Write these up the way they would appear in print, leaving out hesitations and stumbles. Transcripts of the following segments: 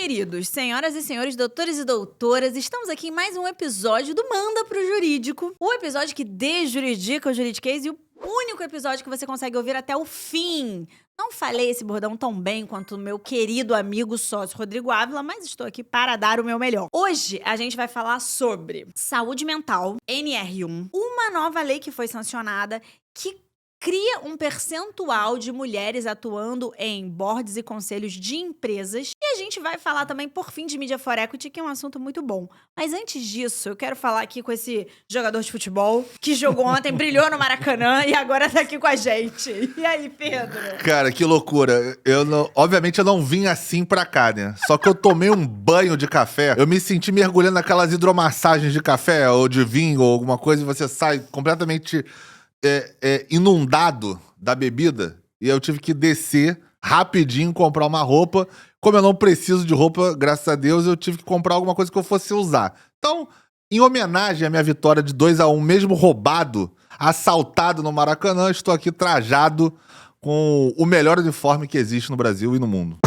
queridos, senhoras e senhores, doutores e doutoras, estamos aqui em mais um episódio do Manda Pro Jurídico. O episódio que desjuridica o juridiquês e o único episódio que você consegue ouvir até o fim. Não falei esse bordão tão bem quanto o meu querido amigo sócio Rodrigo Ávila, mas estou aqui para dar o meu melhor. Hoje a gente vai falar sobre saúde mental, NR1, uma nova lei que foi sancionada que cria um percentual de mulheres atuando em boards e conselhos de empresas. E a gente vai falar também, por fim, de Media for Equity, que é um assunto muito bom. Mas antes disso, eu quero falar aqui com esse jogador de futebol que jogou ontem, brilhou no Maracanã e agora tá aqui com a gente. E aí, Pedro? Cara, que loucura. Obviamente eu não vim assim pra cá, né? Só que eu tomei um banho de café, eu me senti mergulhando naquelas hidromassagens de café ou de vinho ou alguma coisa e você sai completamente inundado da bebida, e eu tive que descer rapidinho, comprar uma roupa. Como eu não preciso de roupa, graças a Deus, eu tive que comprar alguma coisa que eu fosse usar. Então, em homenagem à minha vitória de 2-1, mesmo roubado, assaltado no Maracanã, estou aqui trajado com o melhor uniforme que existe no Brasil e no mundo.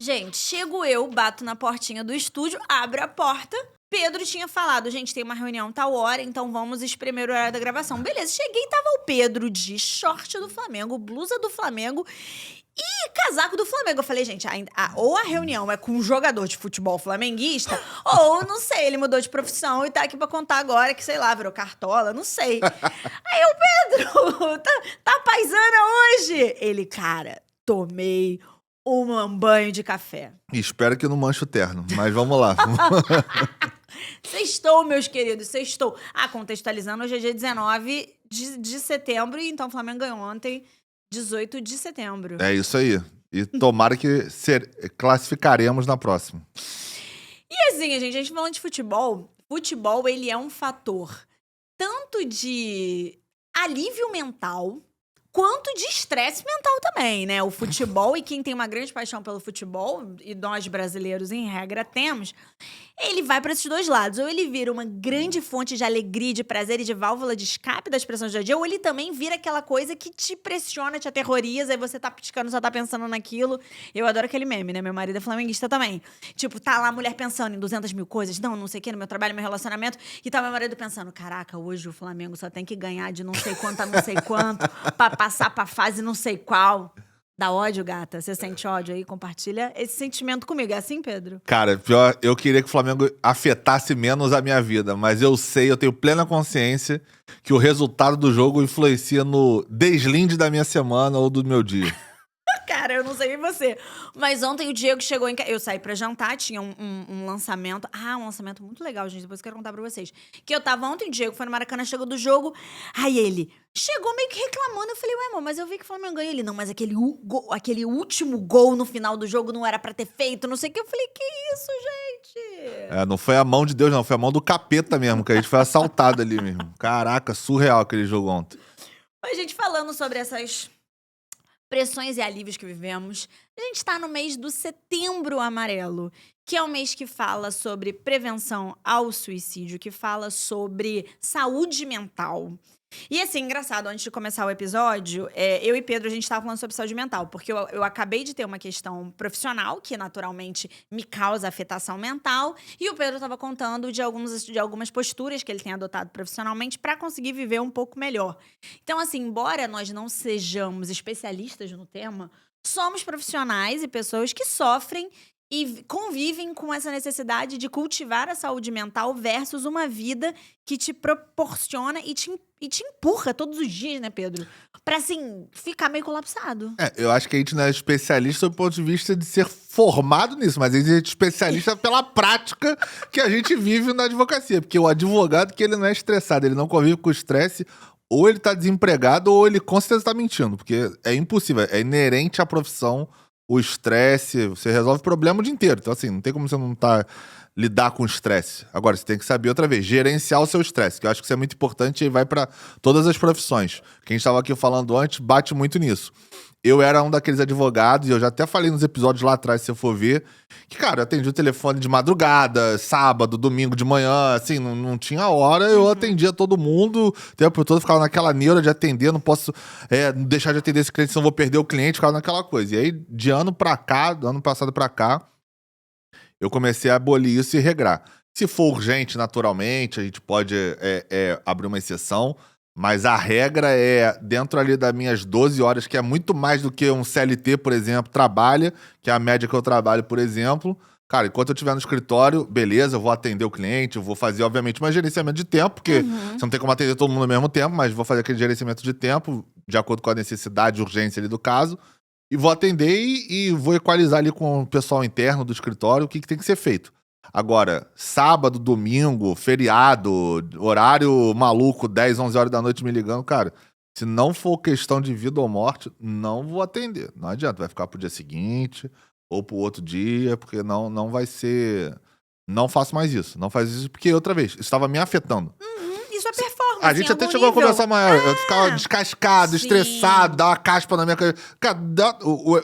Gente, chego eu, bato na portinha do estúdio, abro a porta. Pedro tinha falado, gente, tem uma reunião tal hora, então vamos espremer o horário da gravação. Beleza, cheguei e tava o Pedro de short do Flamengo, blusa do Flamengo e casaco do Flamengo. Eu falei, gente, ou a reunião é com um jogador de futebol flamenguista, ou, não sei, ele mudou de profissão e tá aqui pra contar agora que, sei lá, virou cartola, não sei. Aí o Pedro, tá paisana hoje? Ele, cara, tomei um banho de café. Espero que não manche o terno, mas vamos lá. Sextou, meus queridos, sextou. Contextualizando, hoje é dia 19 de setembro, e então o Flamengo ganhou ontem, 18 de setembro. É isso aí. E tomara que classificaremos na próxima. E assim, a gente falando de futebol, ele é um fator tanto de alívio mental quanto de estresse mental também, né? O futebol, e quem tem uma grande paixão pelo futebol, e nós brasileiros em regra temos, ele vai para esses dois lados. Ou ele vira uma grande fonte de alegria, de prazer e de válvula de escape das pressões do dia a dia, ou ele também vira aquela coisa que te pressiona, te aterroriza, e você tá piscando, só tá pensando naquilo. Eu adoro aquele meme, né? Meu marido é flamenguista também. Tipo, tá lá a mulher pensando em 200 mil coisas, não sei o que, no meu trabalho, no meu relacionamento, e tá meu marido pensando, caraca, hoje o Flamengo só tem que ganhar de não sei quanto a não sei quanto, pra passar pra fase não sei qual. Dá ódio, gata? Você sente ódio aí? Compartilha esse sentimento comigo. É assim, Pedro? Cara, pior, eu queria que o Flamengo afetasse menos a minha vida, mas eu tenho plena consciência que o resultado do jogo influencia no deslinde da minha semana ou do meu dia. Cara, eu não sei você. Mas ontem o Diego chegou em casa. Eu saí pra jantar, tinha um lançamento. Um lançamento muito legal, gente. Depois eu quero contar pra vocês. Que eu tava ontem, o Diego foi no Maracanã, chegou do jogo. Aí ele chegou meio que reclamando. Eu falei, ué, amor, mas eu vi que o Flamengo ganhou. Ele, não, mas aquele último gol no final do jogo não era pra ter feito, não sei o que. Eu falei, que isso, gente? Não foi a mão de Deus, não. Foi a mão do capeta mesmo, que a gente foi assaltado ali mesmo. Caraca, surreal aquele jogo ontem. Mas, gente, falando sobre essas pressões e alívios que vivemos, a gente está no mês do Setembro Amarelo, que é um mês que fala sobre prevenção ao suicídio, que fala sobre saúde mental. E assim, engraçado, antes de começar o episódio, eu e Pedro, a gente estava falando sobre saúde mental, porque eu acabei de ter uma questão profissional, que naturalmente me causa afetação mental, e o Pedro estava contando de algumas posturas que ele tem adotado profissionalmente para conseguir viver um pouco melhor. Então, assim, embora nós não sejamos especialistas no tema, somos profissionais e pessoas que sofrem e convivem com essa necessidade de cultivar a saúde mental versus uma vida que te proporciona e te empurra todos os dias, né, Pedro? Pra, assim, ficar meio colapsado. Eu acho que a gente não é especialista do ponto de vista de ser formado nisso, mas a gente é especialista pela prática que a gente vive na advocacia. Porque o advogado, que ele não é estressado, ele não convive com o estresse, ou ele tá desempregado, ou ele com certeza tá mentindo. Porque é impossível, é inerente à profissão. O estresse, você resolve o problema o dia inteiro. Então, assim, não tem como você não lidar com o estresse. Agora, você tem que saber, outra vez, gerenciar o seu estresse, que eu acho que isso é muito importante e vai para todas as profissões. Quem estava aqui falando antes bate muito nisso. eu era um daqueles advogados, e eu já até falei nos episódios lá atrás, se você for ver, que, cara, eu atendi o telefone de madrugada, sábado, domingo de manhã, assim, não tinha hora, eu atendia todo mundo, o tempo todo, ficava naquela neura de atender, não posso deixar de atender esse cliente, senão vou perder o cliente, ficava naquela coisa. E aí, de ano pra cá, do ano passado pra cá, eu comecei a abolir isso e regrar. Se for urgente, naturalmente, a gente pode abrir uma exceção, mas a regra é dentro ali das minhas 12 horas, que é muito mais do que um CLT, por exemplo, trabalha, que é a média que eu trabalho, por exemplo. Cara, enquanto eu estiver no escritório, beleza, eu vou atender o cliente, eu vou fazer, obviamente, um gerenciamento de tempo, porque você não tem como atender todo mundo ao mesmo tempo, mas vou fazer aquele gerenciamento de tempo, de acordo com a necessidade e urgência ali do caso. E vou atender e vou equalizar ali com o pessoal interno do escritório o que tem que ser feito. Agora, sábado, domingo, feriado, horário maluco, 10, 11 horas da noite me ligando, cara, se não for questão de vida ou morte, não vou atender. Não adianta, vai ficar pro dia seguinte ou pro outro dia, porque não vai ser... Não faço mais isso. Não faz isso porque, outra vez, isso estava me afetando. Isso é performance. A gente até chegou a conversar maior. Eu ficava descascado, estressado, dá uma caspa na minha cabeça. Cara,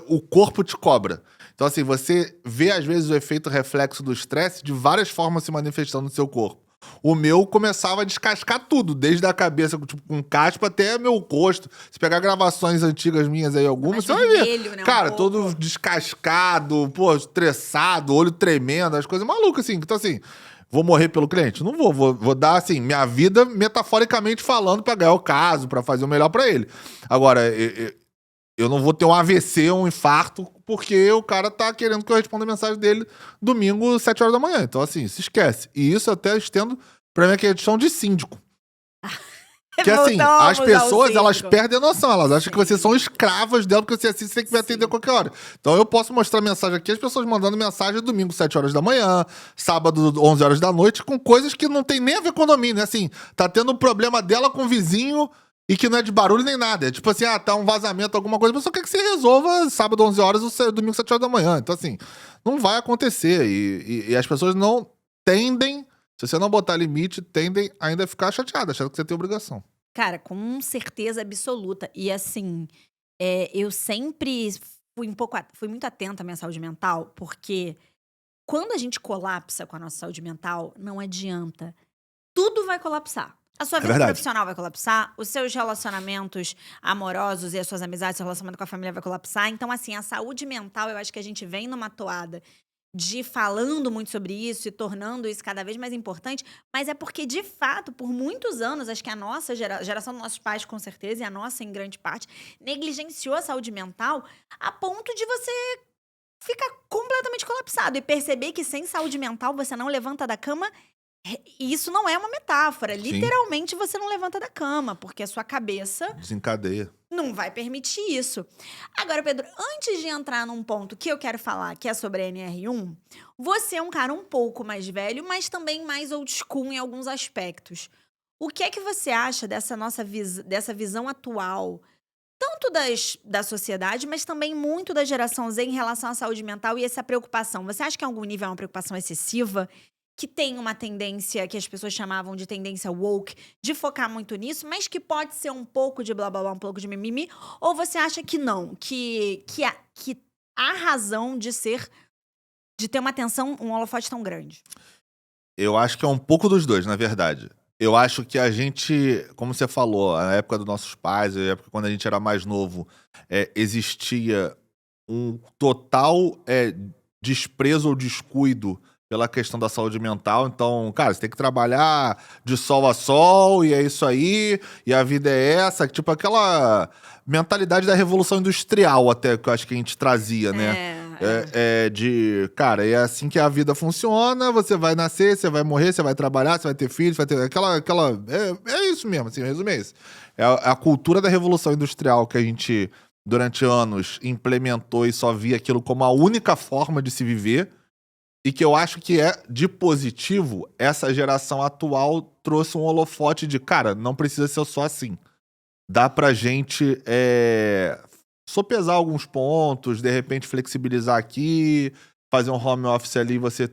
o corpo te cobra. Então, assim, você vê, às vezes, o efeito reflexo do estresse de várias formas se manifestando no seu corpo. O meu começava a descascar tudo, desde a cabeça, tipo, com caspa até meu rosto. Se pegar gravações antigas minhas aí, algumas, você vai ver. Né, cara, todo descascado, pô, estressado, olho tremendo, as coisas malucas, assim. Então, assim... Vou morrer pelo cliente? Não vou dar, assim, minha vida metaforicamente falando pra ganhar o caso, pra fazer o melhor pra ele. Agora, eu não vou ter um AVC, um infarto, porque o cara tá querendo que eu responda a mensagem dele domingo, 7 horas da manhã. Então, assim, se esquece. E isso eu até estendo pra minha questão de síndico. Que assim, as pessoas, elas perdem a noção. Elas acham que vocês são escravas dela, porque você assim, você tem que me atender a qualquer hora. Então eu posso mostrar mensagem aqui, as pessoas mandando mensagem domingo, 7 horas da manhã, sábado, 11 horas da noite, com coisas que não tem nem a ver com economia, né? Assim, tá tendo um problema dela com o vizinho e que não é de barulho nem nada. É tipo assim, tá um vazamento, alguma coisa, a pessoa quer que você resolva sábado, 11 horas ou domingo, 7 horas da manhã. Então assim, não vai acontecer. E as pessoas não tendem... Se você não botar limite, tendem ainda a ficar chateada, achando que você tem obrigação. Cara, com certeza absoluta. E assim, eu sempre fui muito atenta à minha saúde mental, porque quando a gente colapsa com a nossa saúde mental, não adianta. Tudo vai colapsar. A sua vida profissional vai colapsar, os seus relacionamentos amorosos e as suas amizades, seu relacionamento com a família vai colapsar. Então, assim, a saúde mental, eu acho que a gente vem numa toada de falando muito sobre isso e tornando isso cada vez mais importante, mas é porque, de fato, por muitos anos, acho que a nossa geração dos nossos pais, com certeza, e a nossa, em grande parte, negligenciou a saúde mental a ponto de você ficar completamente colapsado e perceber que sem saúde mental você não levanta da cama. E isso não é uma metáfora. Sim. Literalmente você não levanta da cama, porque a sua cabeça desencadeia. Não vai permitir isso. Agora, Pedro, antes de entrar num ponto que eu quero falar, que é sobre a NR1, você é um cara um pouco mais velho, mas também mais old school em alguns aspectos. O que é que você acha dessa visão atual, tanto da sociedade, mas também muito da geração Z em relação à saúde mental e essa preocupação? Você acha que em algum nível é uma preocupação excessiva? Que tem uma tendência que as pessoas chamavam de tendência woke, de focar muito nisso, mas que pode ser um pouco de blá blá blá, um pouco de mimimi? Ou você acha que não? Que há razão de ter uma atenção, um holofote tão grande? Eu acho que é um pouco dos dois, na verdade. Eu acho que a gente, como você falou, na época dos nossos pais, na época quando a gente era mais novo, existia um total desprezo ou descuido pela questão da saúde mental. Então, cara, você tem que trabalhar de sol a sol, e é isso aí, e a vida é essa. Tipo, aquela mentalidade da Revolução Industrial até, que eu acho que a gente trazia, né? Cara, é assim que a vida funciona, você vai nascer, você vai morrer, você vai trabalhar, você vai ter filhos, vai ter é isso mesmo, assim, o resumo é esse. É a cultura da Revolução Industrial que a gente, durante anos, implementou e só via aquilo como a única forma de se viver. E que eu acho que de positivo, essa geração atual trouxe um holofote de, cara, não precisa ser só assim. Dá pra gente sopesar alguns pontos, de repente flexibilizar aqui, fazer um home office ali, você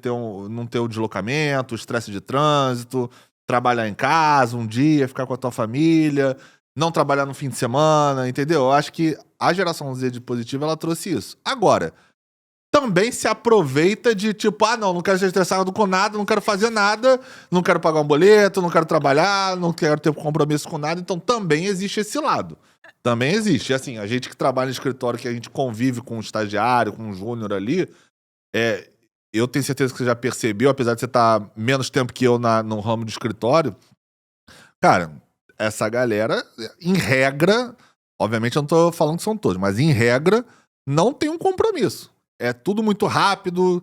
não ter o deslocamento, o estresse de trânsito, trabalhar em casa um dia, ficar com a tua família. não trabalhar no fim de semana, entendeu? Eu acho que a geração Z de positivo, ela trouxe isso. Agora, também se aproveita de tipo, não quero ser estressado com nada, não quero fazer nada, não quero pagar um boleto, não quero trabalhar, não quero ter compromisso com nada. Então também existe esse lado. Também existe. E, assim, a gente que trabalha no escritório, que a gente convive com um estagiário, com um júnior ali, eu tenho certeza que você já percebeu, apesar de você estar menos tempo que eu no ramo de escritório, cara, essa galera, em regra, obviamente eu não tô falando que são todos, mas em regra, não tem um compromisso. É tudo muito rápido,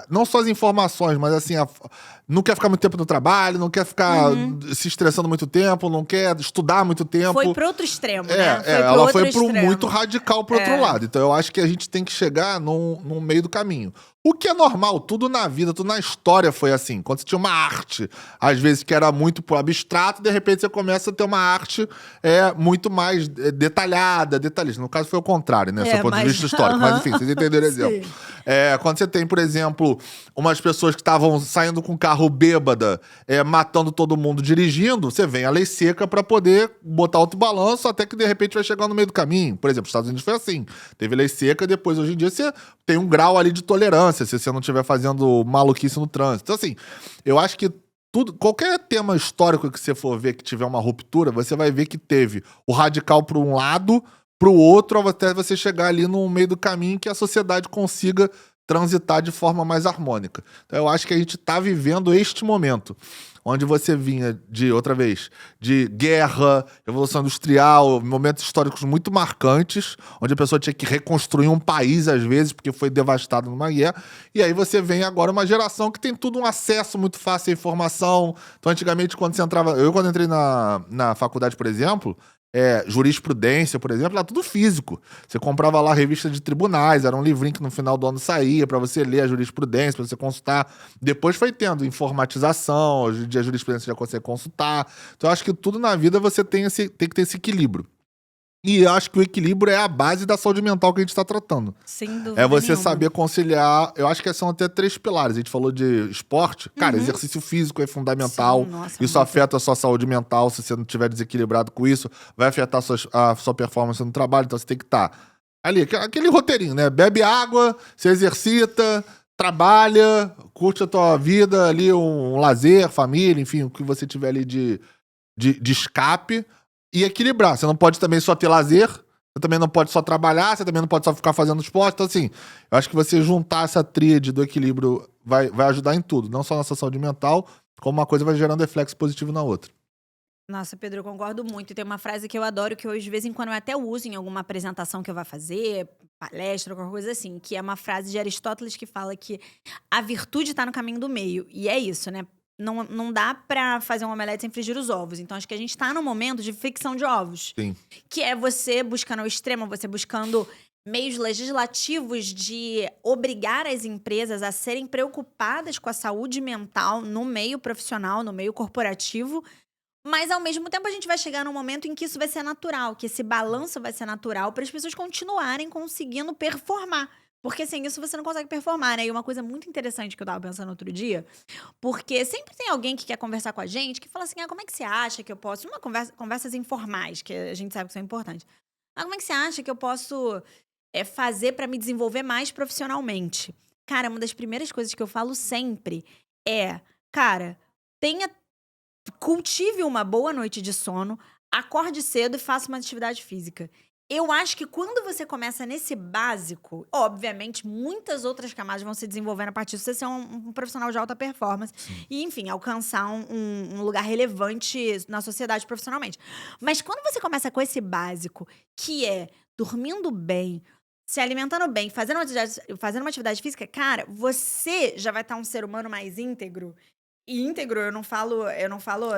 não só as informações, mas assim, não quer ficar muito tempo no trabalho, não quer ficar se estressando muito tempo, não quer estudar muito tempo. Foi pro outro extremo, né? Ela foi pro muito radical pro outro lado. Então eu acho que a gente tem que chegar no meio do caminho. O que é normal, tudo na vida, tudo na história foi assim. Quando você tinha uma arte, às vezes que era muito pro abstrato, de repente você começa a ter uma arte muito mais detalhada, detalhista. No caso foi o contrário, né? Do ponto de vista histórico. Mas enfim, vocês entenderam o exemplo. Quando você tem, por exemplo, umas pessoas que estavam saindo com carro bêbada, matando todo mundo dirigindo, você vem a lei seca pra poder botar outro balanço, até que de repente vai chegar no meio do caminho. Por exemplo, os Estados Unidos foi assim. Teve lei seca, depois hoje em dia você tem um grau ali de tolerância, se você não estiver fazendo maluquice no trânsito. Então, assim, eu acho que qualquer tema histórico que você for ver que tiver uma ruptura, você vai ver que teve o radical para um lado, para o outro, até você chegar ali no meio do caminho que a sociedade consiga transitar de forma mais harmônica. Então, eu acho que a gente está vivendo este momento, onde você vinha de guerra, revolução industrial, momentos históricos muito marcantes, onde a pessoa tinha que reconstruir um país, às vezes, porque foi devastado numa guerra, e aí você vem agora uma geração que tem tudo um acesso muito fácil à informação. Então, antigamente, quando você entrava... quando entrei na faculdade, por exemplo, jurisprudência, por exemplo, era tudo físico. Você comprava lá a revista de tribunais, era um livrinho que no final do ano saía para você ler a jurisprudência, para você consultar. Depois foi tendo informatização, hoje em dia a jurisprudência já consegue consultar. Então eu acho que tudo na vida você tem que ter esse equilíbrio. E eu acho que o equilíbrio é a base da saúde mental que a gente está tratando. Sem dúvida É você nenhuma. saber conciliar. Eu acho que são até 3 pilares. A gente falou de esporte. Cara, exercício físico é fundamental. Sim, nossa, isso muito. afeta a sua saúde mental. Se você não estiver desequilibrado com isso, vai afetar a sua performance no trabalho. Então você tem que estar ali, aquele roteirinho, né? Bebe água, se exercita, trabalha, curte a tua vida ali, um lazer, família, enfim, o que você tiver ali de escape. E equilibrar. Você não pode também só ter lazer, você também não pode só trabalhar, você também não pode só ficar fazendo esporte. Então, assim, eu acho que você juntar essa tríade do equilíbrio vai ajudar em tudo. Não só na sua saúde mental, como uma coisa vai gerando reflexo positivo na outra. Nossa, Pedro, eu concordo muito. E tem uma frase que eu adoro, que eu, de vez em quando, eu até uso em alguma apresentação que eu vá fazer, palestra, qualquer coisa assim, que é uma frase de Aristóteles que fala que a virtude está no caminho do meio. E é isso, né? Não dá pra fazer um omelete sem frigir os ovos. Então, acho que a gente tá num momento de fricção de ovos. Sim. Que é você buscando ao extremo, você buscando meios legislativos de obrigar as empresas a serem preocupadas com a saúde mental no meio profissional, no meio corporativo. Mas, ao mesmo tempo, a gente vai chegar num momento em que isso vai ser natural, que esse balanço vai ser natural para as pessoas continuarem conseguindo performar. Porque sem isso você não consegue performar, né? E uma coisa muito interessante que eu tava pensando outro dia, porque sempre tem alguém que quer conversar com a gente, que fala assim, como é que você acha que eu posso... Conversas informais, que a gente sabe que são importantes. Como é que você acha que eu posso fazer pra me desenvolver mais profissionalmente? Cara, uma das primeiras coisas que eu falo sempre cara, cultive uma boa noite de sono, acorde cedo e faça uma atividade física. Eu acho que quando você começa nesse básico, obviamente, muitas outras camadas vão se desenvolvendo a partir de você ser um profissional de alta performance. Sim. E, enfim, alcançar um lugar relevante na sociedade profissionalmente. Mas quando você começa com esse básico, que é dormindo bem, se alimentando bem, fazendo uma atividade física, cara, você já vai estar um ser humano mais íntegro. E íntegro, eu não falo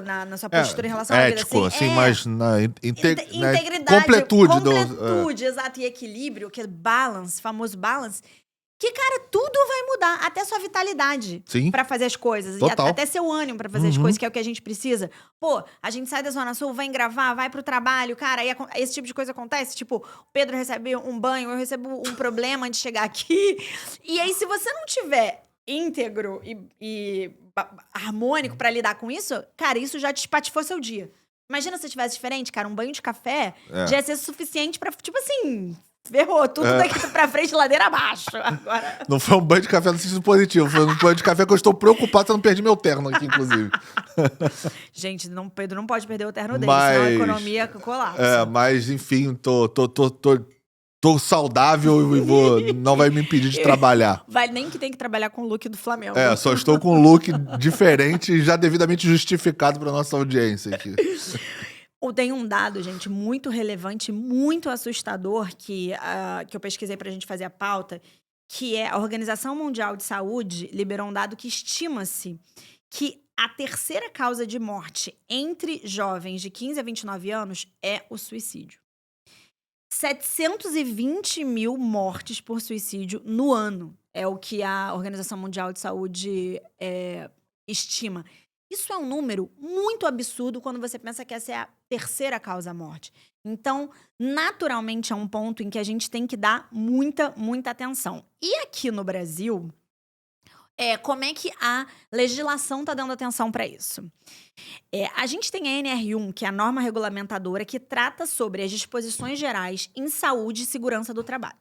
na sua postura em relação à vida. Ético, assim, mas na integridade, completude. Exato, e equilíbrio, que é balance, famoso balance, que, cara, tudo vai mudar, até a sua vitalidade. Sim. Pra fazer as coisas. Total. E até seu ânimo pra fazer as coisas, que é o que a gente precisa. Pô, a gente sai da Zona Sul, vem gravar, vai pro trabalho, cara, aí esse tipo de coisa acontece. Tipo, o Pedro recebe um banho, eu recebo um problema antes de chegar aqui. E aí, se você não tiver íntegro e harmônico pra lidar com isso, cara, isso já despatifou seu dia. Imagina se tivesse diferente, cara, um banho de café É. já ia ser suficiente pra, tipo assim, ferrou tudo daqui pra frente, ladeira abaixo. Agora... Não foi um banho de café no sentido positivo, foi um banho de café que eu estou preocupado se eu não perdi meu terno aqui, inclusive. Gente, Pedro não pode perder o terno dele, senão a economia colapsa. Mas enfim, tô saudável e não vai me impedir de trabalhar. Vai nem que tem que trabalhar com o look do Flamengo. Só estou com um look diferente e já devidamente justificado para nossa audiência aqui. Tem um dado, gente, muito relevante, muito assustador, que eu pesquisei pra gente fazer a pauta, que é a Organização Mundial de Saúde liberou um dado que estima-se que a terceira causa de morte entre jovens de 15 a 29 anos é o suicídio. 720 mil mortes por suicídio no ano é o que a Organização Mundial de Saúde estima. Isso é um número muito absurdo quando você pensa que essa é a terceira causa à morte. Então, naturalmente, é um ponto em que a gente tem que dar muita, muita atenção. E aqui no Brasil, como é que a legislação está dando atenção para isso? A gente tem a NR1, que é a norma regulamentadora que trata sobre as disposições gerais em saúde e segurança do trabalho.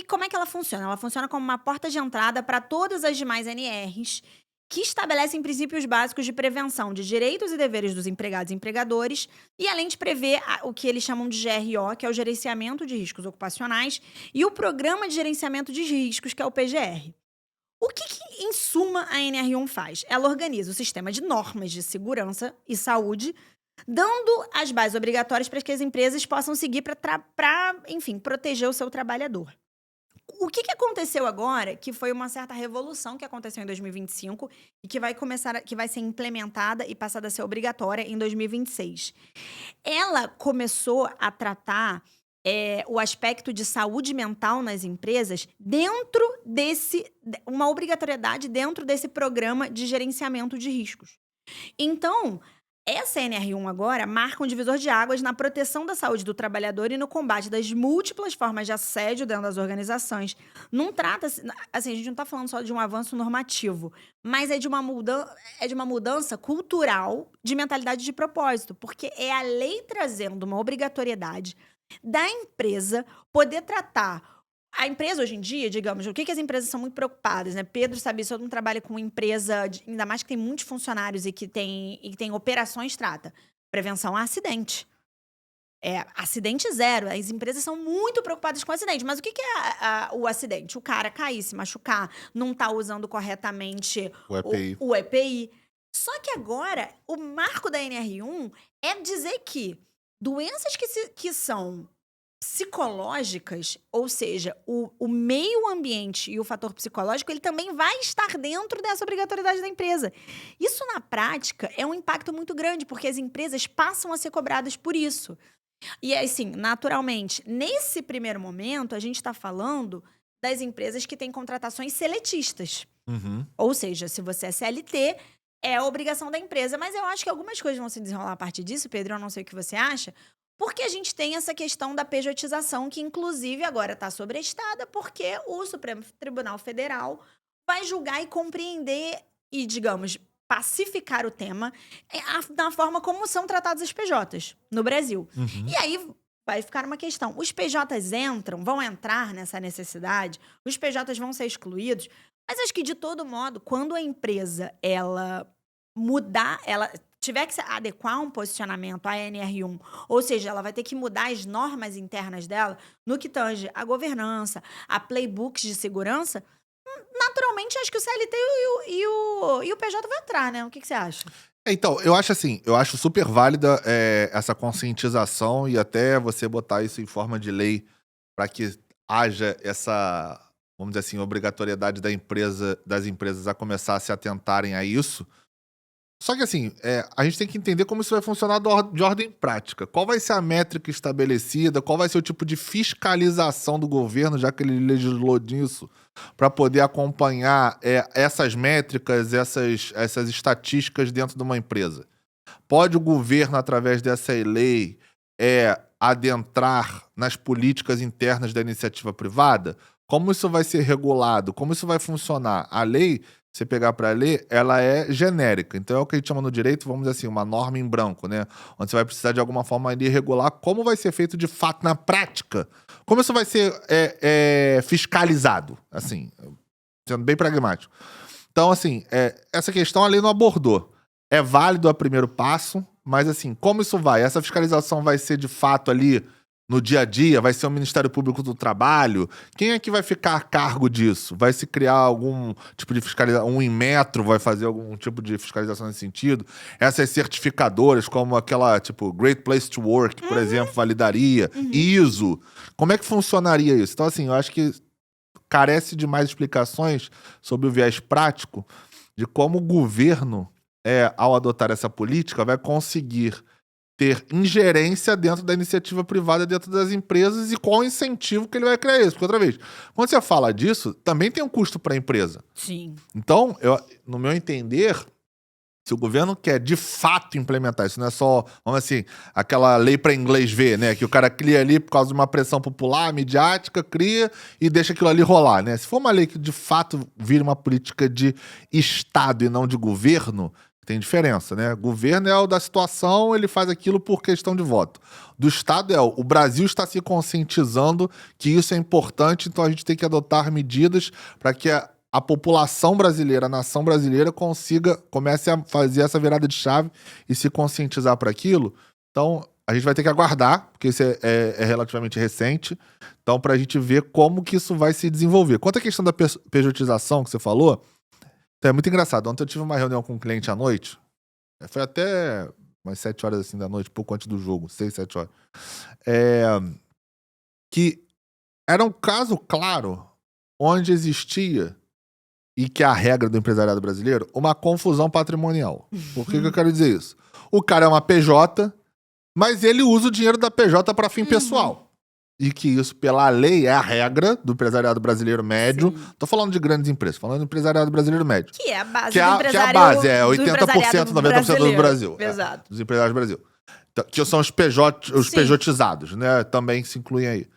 Como é que ela funciona? Ela funciona como uma porta de entrada para todas as demais NRs, que estabelecem princípios básicos de prevenção de direitos e deveres dos empregados e empregadores, e além de prever o que eles chamam de GRO, que é o Gerenciamento de Riscos Ocupacionais, e o Programa de Gerenciamento de Riscos, que é o PGR. O que em suma, a NR1 faz? Ela organiza o sistema de normas de segurança e saúde, dando as bases obrigatórias para que as empresas possam seguir para, enfim, proteger o seu trabalhador. O que aconteceu agora, que foi uma certa revolução que aconteceu em 2025 e que vai ser implementada e passada a ser obrigatória em 2026. Ela começou a tratar o aspecto de saúde mental nas empresas uma obrigatoriedade dentro desse programa de gerenciamento de riscos. Então, essa NR1 agora marca um divisor de águas na proteção da saúde do trabalhador e no combate das múltiplas formas de assédio dentro das organizações. Não trata-se... Assim, a gente não está falando só de um avanço normativo, mas é de uma mudança cultural de mentalidade de propósito, porque é a lei trazendo uma obrigatoriedade da empresa poder tratar... A empresa, hoje em dia, digamos, o que as empresas são muito preocupadas, né? Pedro sabe isso, todo mundo trabalha com empresa, ainda mais que tem muitos funcionários e que tem operações, trata. Prevenção a acidente. Acidente zero. As empresas são muito preocupadas com acidente. Mas o que é o acidente? O cara cair, se machucar, não tá usando corretamente o EPI. Só que agora, o marco da NR1 é dizer que doenças que são psicológicas, ou seja, o meio ambiente e o fator psicológico, ele também vai estar dentro dessa obrigatoriedade da empresa. Isso, na prática, é um impacto muito grande, porque as empresas passam a ser cobradas por isso. E, assim, naturalmente, nesse primeiro momento, a gente está falando das empresas que têm contratações seletistas. Uhum. Ou seja, se você é CLT, é a obrigação da empresa. Mas eu acho que algumas coisas vão se desenrolar a partir disso, Pedro, eu não sei o que você acha, porque a gente tem essa questão da pejotização, que inclusive agora está sobrestada, porque o Supremo Tribunal Federal vai julgar e compreender e, digamos, pacificar o tema na forma como são tratados os PJs no Brasil. Uhum. E aí vai ficar uma questão. Os PJs vão entrar nessa necessidade, os PJs vão ser excluídos, mas acho que, de todo modo, quando a empresa ela tiver que se adequar um posicionamento à NR1, ou seja, ela vai ter que mudar as normas internas dela no que tange a governança, a playbooks de segurança, naturalmente acho que o CLT e o PJ vai entrar, né? O que você acha? Então, eu acho super válida essa conscientização e até você botar isso em forma de lei para que haja essa, vamos dizer assim, obrigatoriedade das empresas a começar a se atentarem a isso. Só que assim, a gente tem que entender como isso vai funcionar de ordem prática. Qual vai ser a métrica estabelecida, qual vai ser o tipo de fiscalização do governo, já que ele legislou disso, para poder acompanhar essas métricas, essas estatísticas dentro de uma empresa. Pode o governo, através dessa lei, adentrar nas políticas internas da iniciativa privada? Como isso vai ser regulado? Como isso vai funcionar? A lei, você pegar para ler, ela é genérica. Então é o que a gente chama no direito, vamos dizer assim, uma norma em branco, né? Onde você vai precisar de alguma forma ali regular como vai ser feito de fato na prática. Como isso vai ser fiscalizado, assim, sendo bem pragmático. Então, assim, essa questão a lei não abordou. É válido a primeiro passo, mas assim, como isso vai? Essa fiscalização vai ser de fato ali no dia a dia? Vai ser o Ministério Público do Trabalho? Quem é que vai ficar a cargo disso? Vai se criar algum tipo de fiscalização? Um Inmetro vai fazer algum tipo de fiscalização nesse sentido? Essas certificadoras, como aquela, tipo, Great Place to Work, por exemplo, validaria? ISO? Como é que funcionaria isso? Então, assim, eu acho que carece de mais explicações sobre o viés prático de como o governo, ao adotar essa política, vai conseguir ter ingerência dentro da iniciativa privada, dentro das empresas, e qual o incentivo que ele vai criar isso. Porque, outra vez, quando você fala disso, também tem um custo para a empresa. Sim. Então, no meu entender, se o governo quer de fato implementar isso, não é só, vamos assim, aquela lei para inglês ver, né? Que o cara cria ali por causa de uma pressão popular, midiática, cria e deixa aquilo ali rolar, né? Se for uma lei que de fato vira uma política de Estado e não de governo, tem diferença, né? Governo é o da situação, ele faz aquilo por questão de voto. Do Estado o Brasil está se conscientizando que isso é importante, então a gente tem que adotar medidas para que a população brasileira, a nação brasileira comece a fazer essa virada de chave e se conscientizar para aquilo. Então, a gente vai ter que aguardar, porque isso é relativamente recente, então para a gente ver como que isso vai se desenvolver. Quanto à questão da pejotização que você falou, então é muito engraçado. Ontem eu tive uma reunião com um cliente à noite, foi até umas 7 horas assim da noite, pouco antes do jogo, 6, 7 horas, que era um caso claro onde existia, e que é a regra do empresariado brasileiro, uma confusão patrimonial. Por que eu quero dizer isso? O cara é uma PJ, mas ele usa o dinheiro da PJ para fim pessoal. E que isso, pela lei, é a regra do empresariado brasileiro médio. Sim. Tô falando de grandes empresas, falando do empresariado brasileiro médio. Que é a base Que é do a empresário. base, do 80%, empresariado 90% do brasileiro. Brasil. Exato. Dos empresários do Brasil. Então, que são os pejotizados, né? Também se incluem aí.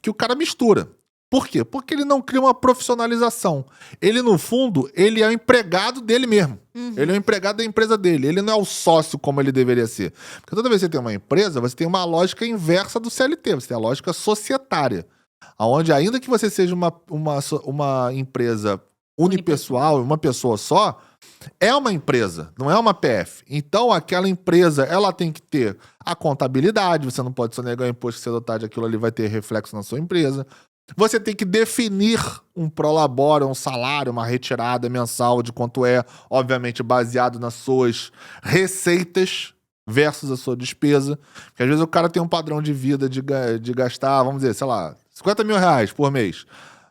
Que o cara mistura. Por quê? Porque ele não cria uma profissionalização. Ele, no fundo, ele é o empregado dele mesmo. Ele é o empregado da empresa dele. Ele não é o sócio como ele deveria ser. Porque toda vez que você tem uma empresa, você tem uma lógica inversa do CLT. Você tem a lógica societária. Onde, ainda que você seja uma empresa unipessoal, uma pessoa só, é uma empresa, não é uma PF. Então, aquela empresa, ela tem que ter a contabilidade. Você não pode sonegar o imposto que você adotar de aquilo ali, vai ter reflexo na sua empresa. Você tem que definir um prolabore, um salário, uma retirada mensal de quanto é, obviamente baseado nas suas receitas versus a sua despesa. Porque às vezes o cara tem um padrão de vida de gastar, vamos dizer, sei lá, 50 mil reais por mês.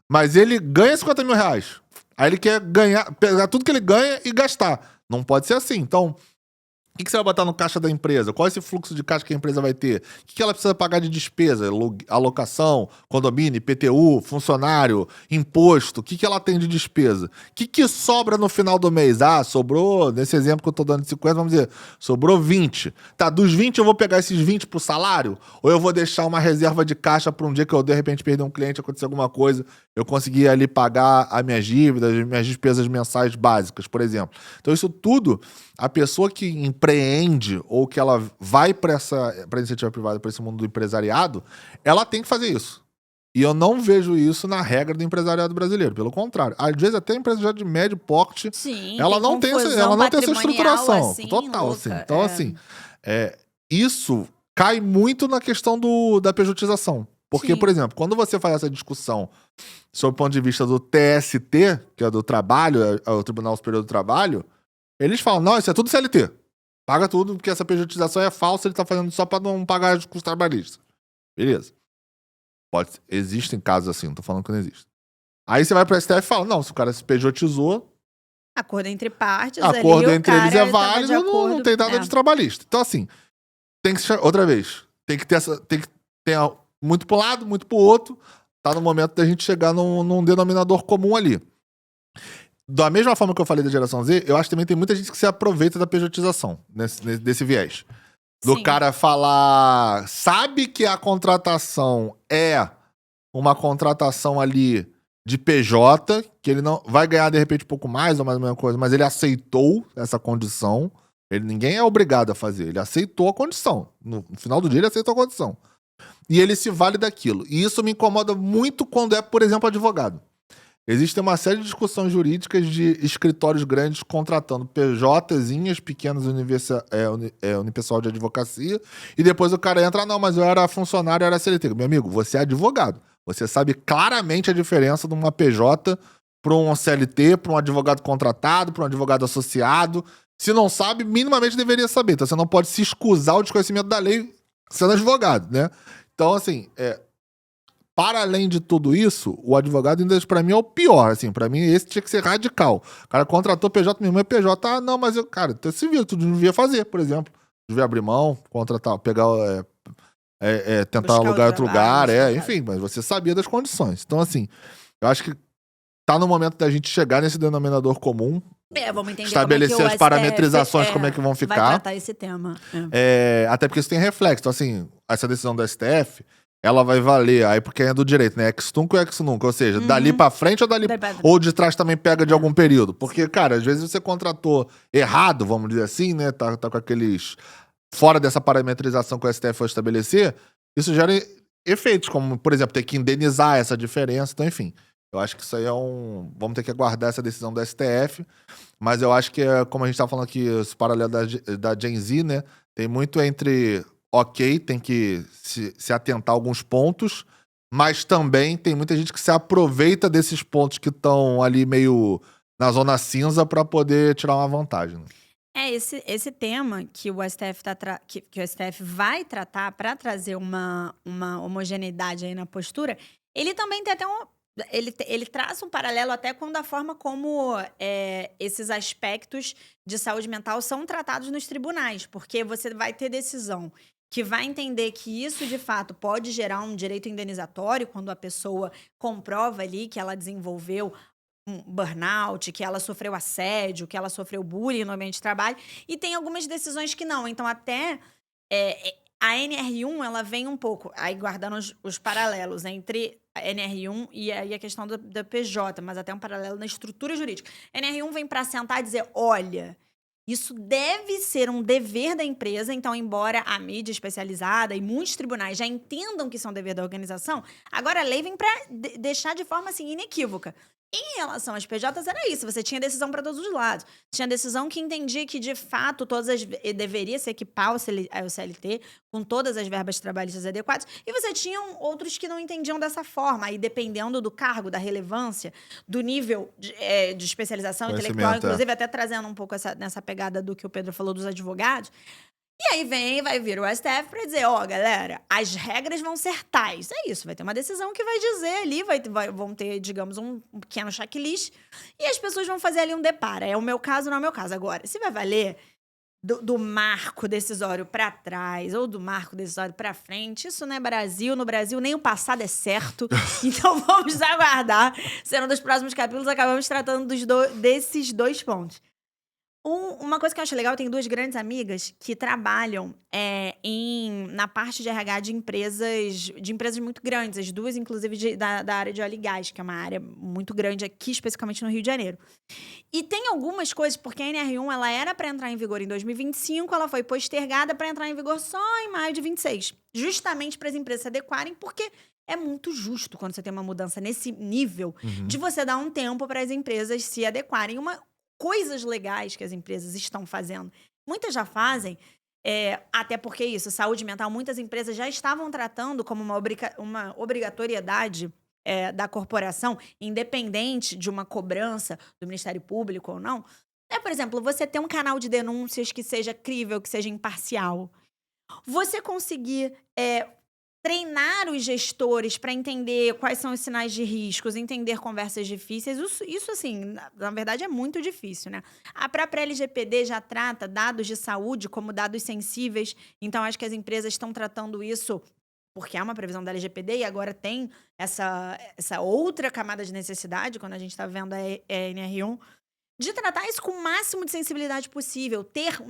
Mas ele ganha 50 mil reais. Aí ele quer pegar tudo que ele ganha e gastar. Não pode ser assim. Então, o que você vai botar no caixa da empresa? Qual é esse fluxo de caixa que a empresa vai ter? O que ela precisa pagar de despesa? Alocação, condomínio, IPTU, funcionário, imposto. O que ela tem de despesa? O que sobra no final do mês? Sobrou, nesse exemplo que eu tô dando de 50, vamos dizer, sobrou 20. Tá, dos 20 eu vou pegar esses 20 pro salário? Ou eu vou deixar uma reserva de caixa para um dia que eu, de repente, perder um cliente, acontecer alguma coisa, eu conseguir ali pagar as minhas dívidas, as minhas despesas mensais básicas, por exemplo. Então isso tudo, a pessoa que empreende ou que ela vai para a iniciativa privada, para esse mundo do empresariado, ela tem que fazer isso. E eu não vejo isso na regra do empresariado brasileiro. Pelo contrário. Às vezes até a empresa já de médio porte, Sim, ela não tem essa estruturação. Assim, Total, louca. assim. Então, assim, isso cai muito na questão da pejotização. Porque, Sim. por exemplo, quando você faz essa discussão sob o ponto de vista do TST, que é do trabalho, é o Tribunal Superior do Trabalho, eles falam, não, isso é tudo CLT. Paga tudo, porque essa pejotização é falsa, ele tá fazendo só pra não pagar os custos trabalhistas. Beleza. Existem casos assim, não tô falando que não existe. Aí você vai pro STF e fala, não, se o cara se pejotizou, acordo entre partes, acordo ali, entre eles é válido, não tem nada de trabalhista. trabalhista. Então, assim, tem que outra vez, tem que ter muito pro lado, muito pro outro, tá no momento da gente chegar num denominador comum ali. Da mesma forma que eu falei da geração Z, eu acho que também tem muita gente que se aproveita da pejotização, desse viés. Do Sim. cara falar, sabe que a contratação é uma contratação ali de PJ, que ele não vai ganhar de repente um pouco mais ou mais ou menos coisa, mas ele aceitou essa condição. Ninguém é obrigado a fazer, ele aceitou a condição. No final do dia, ele aceitou a condição. E ele se vale daquilo. E isso me incomoda muito quando é, por exemplo, advogado. Existe uma série de discussões jurídicas de escritórios grandes contratando PJzinhas, pequenas unipessoal de advocacia, e depois o cara entra, não, mas eu era funcionário, eu era CLT. Meu amigo, você é advogado. Você sabe claramente a diferença de uma PJ para um CLT, para um advogado contratado, para um advogado associado. Se não sabe, minimamente deveria saber. Então você não pode se escusar o desconhecimento da lei sendo advogado, né? Então, assim, para além de tudo isso, o advogado ainda, pra mim, é o pior, assim. Pra mim, esse tinha que ser radical. O cara contratou PJ, minha irmã é PJ. Ah, não, mas eu, cara, tu se vira, tu não devia fazer, por exemplo. Devia abrir mão, contratar, pegar, tentar Buscar alugar em outro lugar, trabalho. enfim, mas você sabia das condições. Então, assim, eu acho que tá no momento da gente chegar nesse denominador comum, Vamos entender estabelecer como é que o as parametrizações, STF, como é que vão vai ficar. tratar esse tema. Até porque isso tem reflexo. Então, assim, essa decisão do STF, ela vai valer, aí porque é do direito, né? Ex-tunc ou ex-nunc, ou seja, dali pra frente ou dali... Ou de trás também pega de algum período. Porque, cara, às vezes você contratou errado, vamos dizer assim, né? Tá com aqueles... Fora dessa parametrização que o STF foi estabelecer, isso gera efeitos, como, por exemplo, ter que indenizar essa diferença. Então, enfim, eu acho que isso aí é um... Vamos ter que aguardar essa decisão do STF, mas eu acho que, como a gente tá falando aqui, esse paralelo da Gen Z, né? Tem muito entre... Ok, tem que se atentar a alguns pontos, mas também tem muita gente que se aproveita desses pontos que estão ali meio na zona cinza para poder tirar uma vantagem. Esse tema que o STF, que o STF vai tratar para trazer uma homogeneidade aí na postura, ele também tem até ele traça um paralelo até com a forma como esses aspectos de saúde mental são tratados nos tribunais, porque você vai ter decisão que vai entender que isso, de fato, pode gerar um direito indenizatório quando a pessoa comprova ali que ela desenvolveu um burnout, que ela sofreu assédio, que ela sofreu bullying no ambiente de trabalho, e tem algumas decisões que não. Então, até a NR1, ela vem um pouco, aí guardando os paralelos entre a NR1 e aí a questão da PJ, mas até um paralelo na estrutura jurídica. A NR1 vem para sentar e dizer, olha... Isso deve ser um dever da empresa, então, embora a mídia especializada e muitos tribunais já entendam que isso é um dever da organização, agora a lei vem para deixar de forma assim inequívoca. Em relação às PJs, era isso. Você tinha decisão para todos os lados. Tinha decisão que entendia que, de fato, deveria se equipar ao CLT com todas as verbas trabalhistas adequadas. E você tinha outros que não entendiam dessa forma. Aí, dependendo do cargo, da relevância, do nível de especialização intelectual, inclusive até trazendo um pouco nessa pegada do que o Pedro falou dos advogados. E aí vai vir o STF para dizer, galera, as regras vão ser tais. É isso, vai ter uma decisão que vai dizer ali, vão ter, digamos, um pequeno checklist, e as pessoas vão fazer ali um deparo. É o meu caso, não é o meu caso. Agora, se vai valer do marco decisório para trás ou do marco decisório para frente, isso não é Brasil. No Brasil, nem o passado é certo. Então, vamos aguardar. Sendo dos próximos capítulos, acabamos tratando desses dois pontos. Uma coisa que eu acho legal, eu tenho duas grandes amigas que trabalham na parte de RH de empresas muito grandes. As duas, inclusive, da área de óleo e gás, que é uma área muito grande aqui, especificamente no Rio de Janeiro. E tem algumas coisas, porque a NR1 ela era para entrar em vigor em 2025, ela foi postergada para entrar em vigor só em maio de 26. Justamente para as empresas se adequarem, porque é muito justo quando você tem uma mudança nesse nível, de você dar um tempo para as empresas se adequarem. Coisas legais que as empresas estão fazendo. Muitas já fazem, até porque isso, saúde mental, muitas empresas já estavam tratando como uma obrigatoriedade da corporação, independente de uma cobrança do Ministério Público ou não. Por exemplo, você ter um canal de denúncias que seja crível, que seja imparcial. Você conseguir treinar os gestores para entender quais são os sinais de riscos, entender conversas difíceis, isso assim, na verdade, é muito difícil, né? A própria LGPD já trata dados de saúde como dados sensíveis, então acho que as empresas estão tratando isso porque é uma previsão da LGPD e agora tem essa outra camada de necessidade, quando a gente está vendo a NR1, de tratar isso com o máximo de sensibilidade possível, ter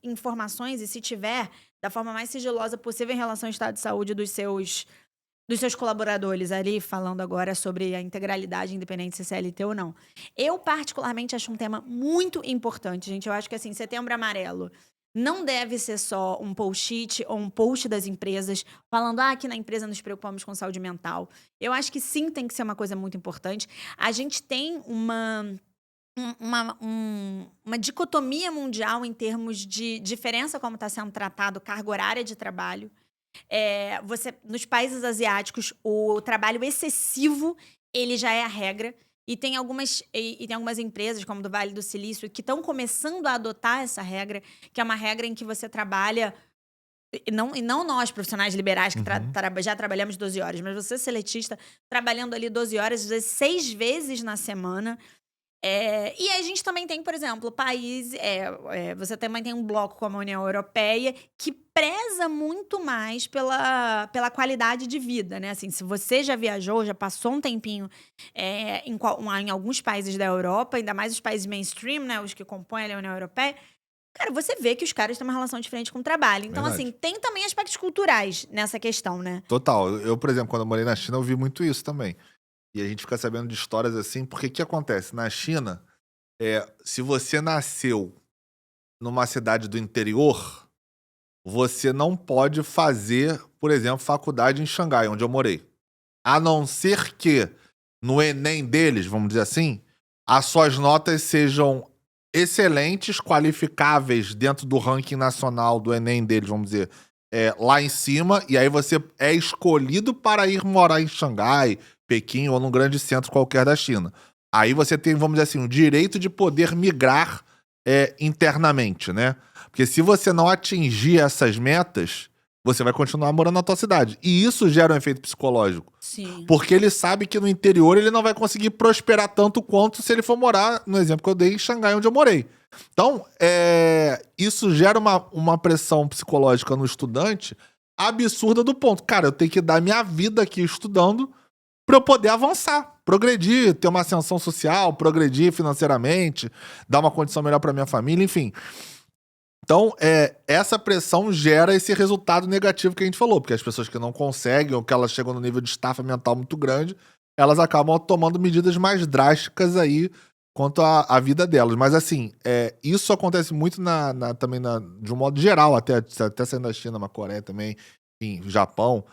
informações e, se tiver, da forma mais sigilosa possível em relação ao estado de saúde dos seus dos seus colaboradores ali, falando agora sobre a integralidade, independente se é CLT ou não. Eu, particularmente, acho um tema muito importante, gente. Eu acho que, assim, Setembro Amarelo não deve ser só um post-it ou um post das empresas falando, aqui na empresa nos preocupamos com saúde mental. Eu acho que sim, tem que ser uma coisa muito importante. A gente tem uma dicotomia mundial em termos de diferença como está sendo tratado carga horária de trabalho. Nos países asiáticos, o trabalho excessivo, ele já é a regra. E tem algumas empresas, como do Vale do Silício, que estão começando a adotar essa regra, que é uma regra em que você trabalha... E não nós, profissionais liberais, que já trabalhamos 12 horas, mas você, seletista, trabalhando ali 12 horas, às vezes 6 vezes na semana. E a gente também tem, por exemplo, você também tem um bloco como a União Europeia que preza muito mais pela qualidade de vida, né? Assim, se você já viajou, já passou um tempinho em alguns países da Europa, ainda mais os países mainstream, né? Os que compõem a União Europeia, cara, você vê que os caras têm uma relação diferente com o trabalho. Então, Verdade. assim, tem também aspectos culturais nessa questão, né? Total. Eu, por exemplo, quando eu morei na China, eu vi muito isso também. E a gente fica sabendo de histórias assim, porque o que acontece? Na China, se você nasceu numa cidade do interior, você não pode fazer, por exemplo, faculdade em Xangai, onde eu morei. A não ser que no Enem deles, vamos dizer assim, as suas notas sejam excelentes, qualificáveis dentro do ranking nacional do Enem deles, vamos dizer, lá em cima, e aí você é escolhido para ir morar em Xangai, Pequim ou num grande centro qualquer da China. Aí você tem, vamos dizer assim, o direito de poder migrar internamente, né? Porque se você não atingir essas metas, você vai continuar morando na tua cidade. E isso gera um efeito psicológico. Sim. Porque ele sabe que no interior ele não vai conseguir prosperar tanto quanto se ele for morar, no exemplo que eu dei, em Xangai, onde eu morei. Então, isso gera uma pressão psicológica no estudante absurda do ponto. Cara, eu tenho que dar minha vida aqui estudando para eu poder avançar, progredir, ter uma ascensão social, progredir financeiramente, dar uma condição melhor para minha família, enfim. Então, essa pressão gera esse resultado negativo que a gente falou, porque as pessoas que não conseguem ou que elas chegam no nível de estafa mental muito grande, elas acabam tomando medidas mais drásticas aí quanto à vida delas. Mas, assim, isso acontece muito também de um modo geral, até saindo da China, na Coreia também, enfim, Japão.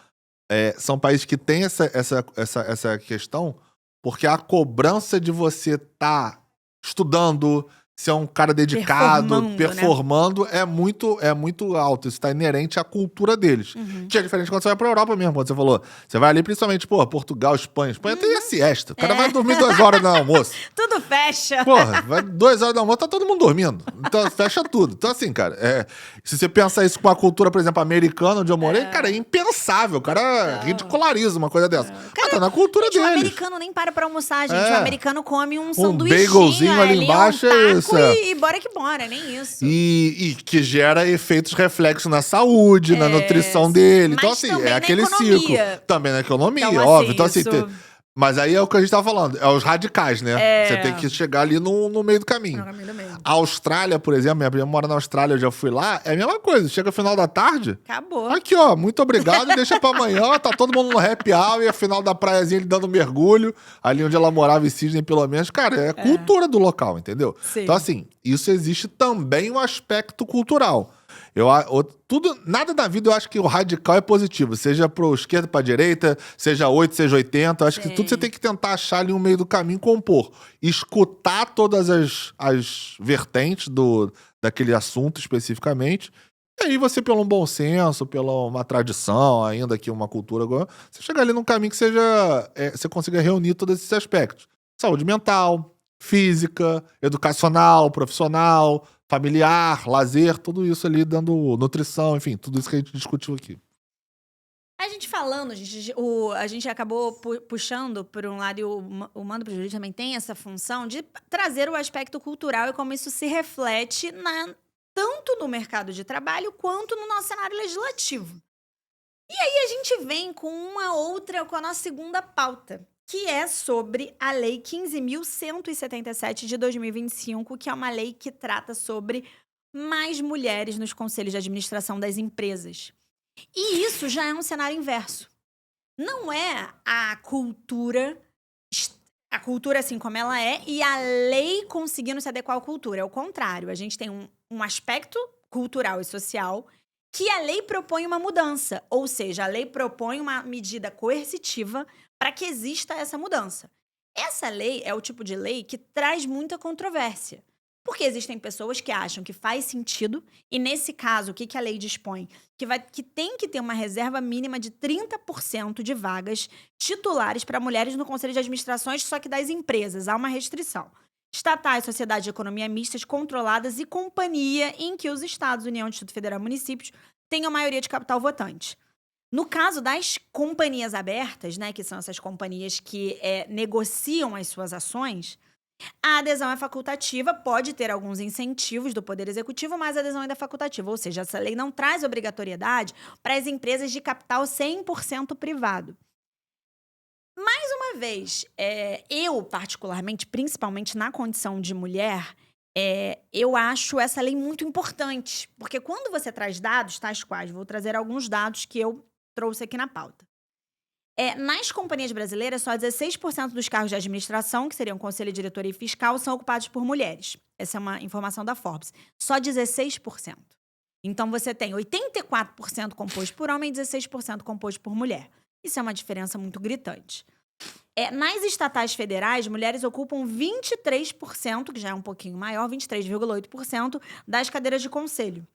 São países que têm essa questão, porque a cobrança de você estar estudando, ser um cara dedicado, performando, né? é muito alto. Isso está inerente à cultura deles. Que é diferente quando você vai pra Europa mesmo, quando você falou. Você vai ali principalmente, Portugal, Espanha. Espanha tem a siesta. O cara vai dormir 2 horas no almoço. Tudo fecha. Vai 2 horas do almoço, tá todo mundo dormindo. Então, fecha tudo. Então, assim, cara, se você pensar isso com a cultura, por exemplo, americana, onde eu morei, cara, é impensável. O cara ridiculariza uma coisa dessa. Cara, tá na cultura deles. O americano nem para pra almoçar, gente. O americano come um sanduichinho bagelzinho ali embaixo, e bora que bora, nem isso. E que gera efeitos reflexos na saúde, na nutrição dele. Então, assim, é aquele ciclo. Também na economia, então, óbvio. Então, assim, mas aí é o que a gente tava falando, os radicais, né? Você tem que chegar ali no meio do caminho. No caminho do meio. A Austrália, por exemplo, minha prima mora na Austrália, eu já fui lá, é a mesma coisa. Chega no final da tarde. Acabou. Aqui, ó, muito obrigado, deixa pra amanhã. Tá todo mundo no happy hour, e a final da praiazinha ele dando mergulho, ali onde ela morava em Sydney, pelo menos. Cara, é cultura do local, entendeu? Sim. Então, assim, isso existe também um aspecto cultural. Nada da vida eu acho que o radical é positivo, seja pro esquerda, pra direita, seja 8, seja 80, eu acho que tudo você tem que tentar achar ali um meio do caminho, compor, escutar todas as vertentes daquele assunto especificamente, e aí você, pelo um bom senso, pela uma tradição, ainda que uma cultura, você chega ali num caminho que você consiga reunir todos esses aspectos. Saúde mental, física, educacional, profissional, familiar, lazer, tudo isso ali dando nutrição, enfim, tudo isso que a gente discutiu aqui. A gente falando, a gente acabou puxando por um lado, e o Mando pro Jurídico também tem essa função de trazer o aspecto cultural e como isso se reflete tanto no mercado de trabalho quanto no nosso cenário legislativo. E aí a gente vem com com a nossa segunda pauta, que é sobre a Lei 15.177 de 2025, que é uma lei que trata sobre mais mulheres nos conselhos de administração das empresas. E isso já é um cenário inverso. não é a cultura assim como ela é e a lei conseguindo se adequar à cultura. É o contrário. A gente tem um aspecto cultural e social que a lei propõe uma mudança. Ou seja, a lei propõe uma medida coercitiva para que exista essa mudança. Essa lei é o tipo de lei que traz muita controvérsia. Porque existem pessoas que acham que faz sentido, e nesse caso, o que a lei dispõe? Que tem que ter uma reserva mínima de 30% de vagas titulares para mulheres no conselho de administrações, só que das empresas. Há uma restrição. Estatais, sociedade de economia mistas, controladas e companhia em que os estados, União, Distrito Federal e municípios tenham maioria de capital votante. No caso das companhias abertas, né, que são essas companhias que negociam as suas ações, a adesão é facultativa, pode ter alguns incentivos do Poder Executivo, mas a adesão ainda é facultativa. Ou seja, essa lei não traz obrigatoriedade para as empresas de capital 100% privado. Mais uma vez, eu particularmente, principalmente na condição de mulher, eu acho essa lei muito importante. Porque quando você traz dados, tais quais, vou trazer alguns dados que eu trouxe aqui na pauta. Nas companhias brasileiras, só 16% dos cargos de administração, que seriam conselho, diretoria e fiscal, são ocupados por mulheres. Essa é uma informação da Forbes. Só 16%. Então, você tem 84% composto por homem e 16% composto por mulher. Isso é uma diferença muito gritante. Nas estatais federais, mulheres ocupam 23%, que já é um pouquinho maior, 23,8% das cadeiras de conselho.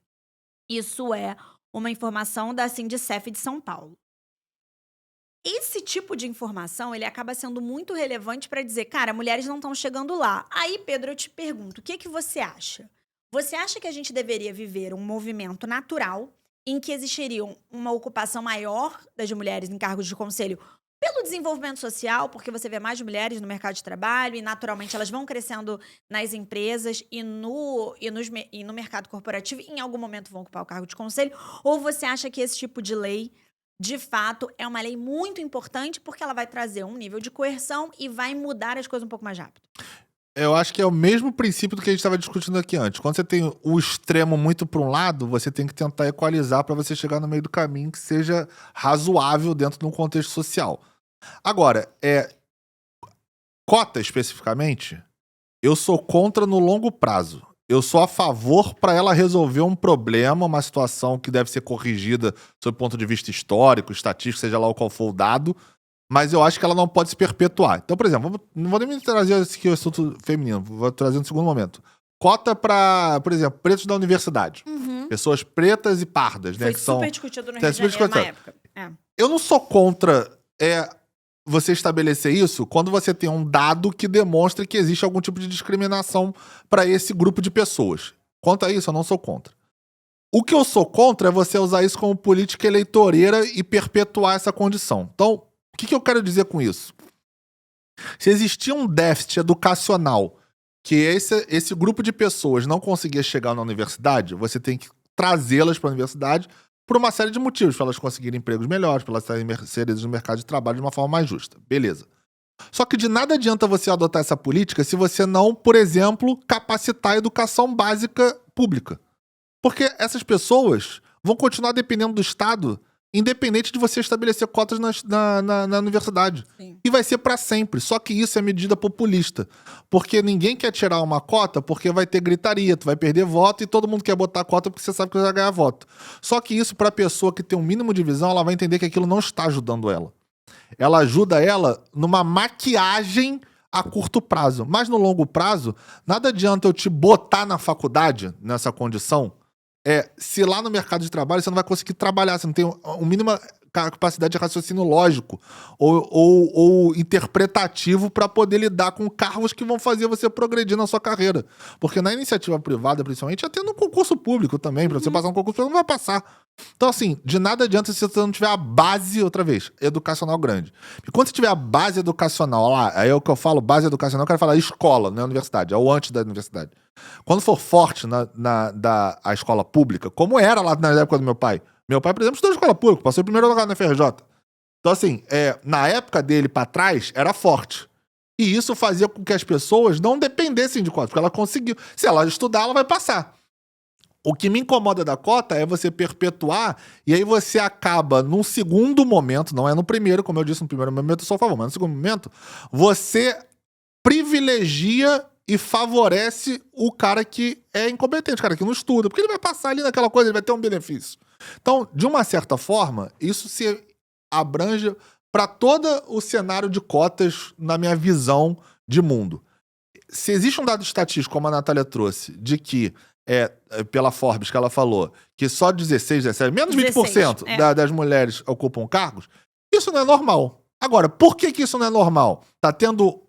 Isso é uma informação da Sindicef de São Paulo. Esse tipo de informação, ele acaba sendo muito relevante para dizer, cara, mulheres não estão chegando lá. Aí, Pedro, eu te pergunto, o que você acha? Você acha que a gente deveria viver um movimento natural em que existiria uma ocupação maior das mulheres em cargos de conselho pelo desenvolvimento social, porque você vê mais mulheres no mercado de trabalho e, naturalmente, elas vão crescendo nas empresas e no mercado corporativo e, em algum momento, vão ocupar o cargo de conselho? Ou você acha que esse tipo de lei, de fato, é uma lei muito importante porque ela vai trazer um nível de coerção e vai mudar as coisas um pouco mais rápido? Eu acho que é o mesmo princípio do que a gente estava discutindo aqui antes. Quando você tem o extremo muito para um lado, você tem que tentar equalizar para você chegar no meio do caminho que seja razoável dentro de um contexto social. Agora, cota especificamente, eu sou contra no longo prazo. Eu sou a favor para ela resolver um problema, uma situação que deve ser corrigida sob o ponto de vista histórico, estatístico, seja lá qual for o dado, mas eu acho que ela não pode se perpetuar. Então, por exemplo, não vou nem me trazer aqui o assunto feminino, vou trazer no segundo momento. Cota para, por exemplo, pretos da universidade. Pessoas pretas e pardas, né? Foi super discutido no Rio de Janeiro uma época. Eu não sou contra você estabelecer isso quando você tem um dado que demonstra que existe algum tipo de discriminação para esse grupo de pessoas. Quanto a isso, eu não sou contra. O que eu sou contra é você usar isso como política eleitoreira e perpetuar essa condição. Então, o que eu quero dizer com isso? Se existia um déficit educacional que esse grupo de pessoas não conseguia chegar na universidade, você tem que trazê-las para a universidade por uma série de motivos, para elas conseguirem empregos melhores, para elas serem inseridas no mercado de trabalho de uma forma mais justa. Beleza. Só que de nada adianta você adotar essa política se você não, por exemplo, capacitar a educação básica pública. Porque essas pessoas vão continuar dependendo do Estado, independente de você estabelecer cotas na universidade. Sim. E vai ser para sempre. Só que isso é medida populista. Porque ninguém quer tirar uma cota porque vai ter gritaria, tu vai perder voto e todo mundo quer botar cota porque você sabe que você vai ganhar voto. Só que isso, para a pessoa que tem um mínimo de visão, ela vai entender que aquilo não está ajudando ela. Ela ajuda ela numa maquiagem a curto prazo. Mas no longo prazo, nada adianta eu te botar na faculdade nessa condição. Se lá no mercado de trabalho você não vai conseguir trabalhar, você não tem uma mínima capacidade de raciocínio lógico ou interpretativo para poder lidar com cargos que vão fazer você progredir na sua carreira. Porque na iniciativa privada, principalmente, até no concurso público também, para você passar um concurso, você não vai passar. Então, assim, de nada adianta se você não tiver a base, outra vez, educacional grande. E quando você tiver a base educacional lá, aí é o que eu falo, base educacional, eu quero falar escola, não é universidade, é o antes da universidade. Quando for forte a escola pública, como era lá na época do meu pai. Meu pai, por exemplo, estudou escola pública, passou em primeiro lugar na FRJ. Então, assim, na época dele pra trás, era forte. E isso fazia com que as pessoas não dependessem de cotas, porque ela conseguiu. Se ela estudar, ela vai passar. O que me incomoda da cota é você perpetuar e aí você acaba num segundo momento, não é no primeiro, como eu disse, no primeiro momento eu sou a favor, mas no segundo momento, você privilegia e favorece o cara que é incompetente, o cara que não estuda, porque ele vai passar ali naquela coisa, ele vai ter um benefício. Então, de uma certa forma, isso se abrange para todo o cenário de cotas na minha visão de mundo. Se existe um dado estatístico, como a Natália trouxe, de que, pela Forbes que ela falou, que só 16, 17, menos 20% das mulheres ocupam cargos, isso não é normal. Agora, por que isso não é normal? Tá tendo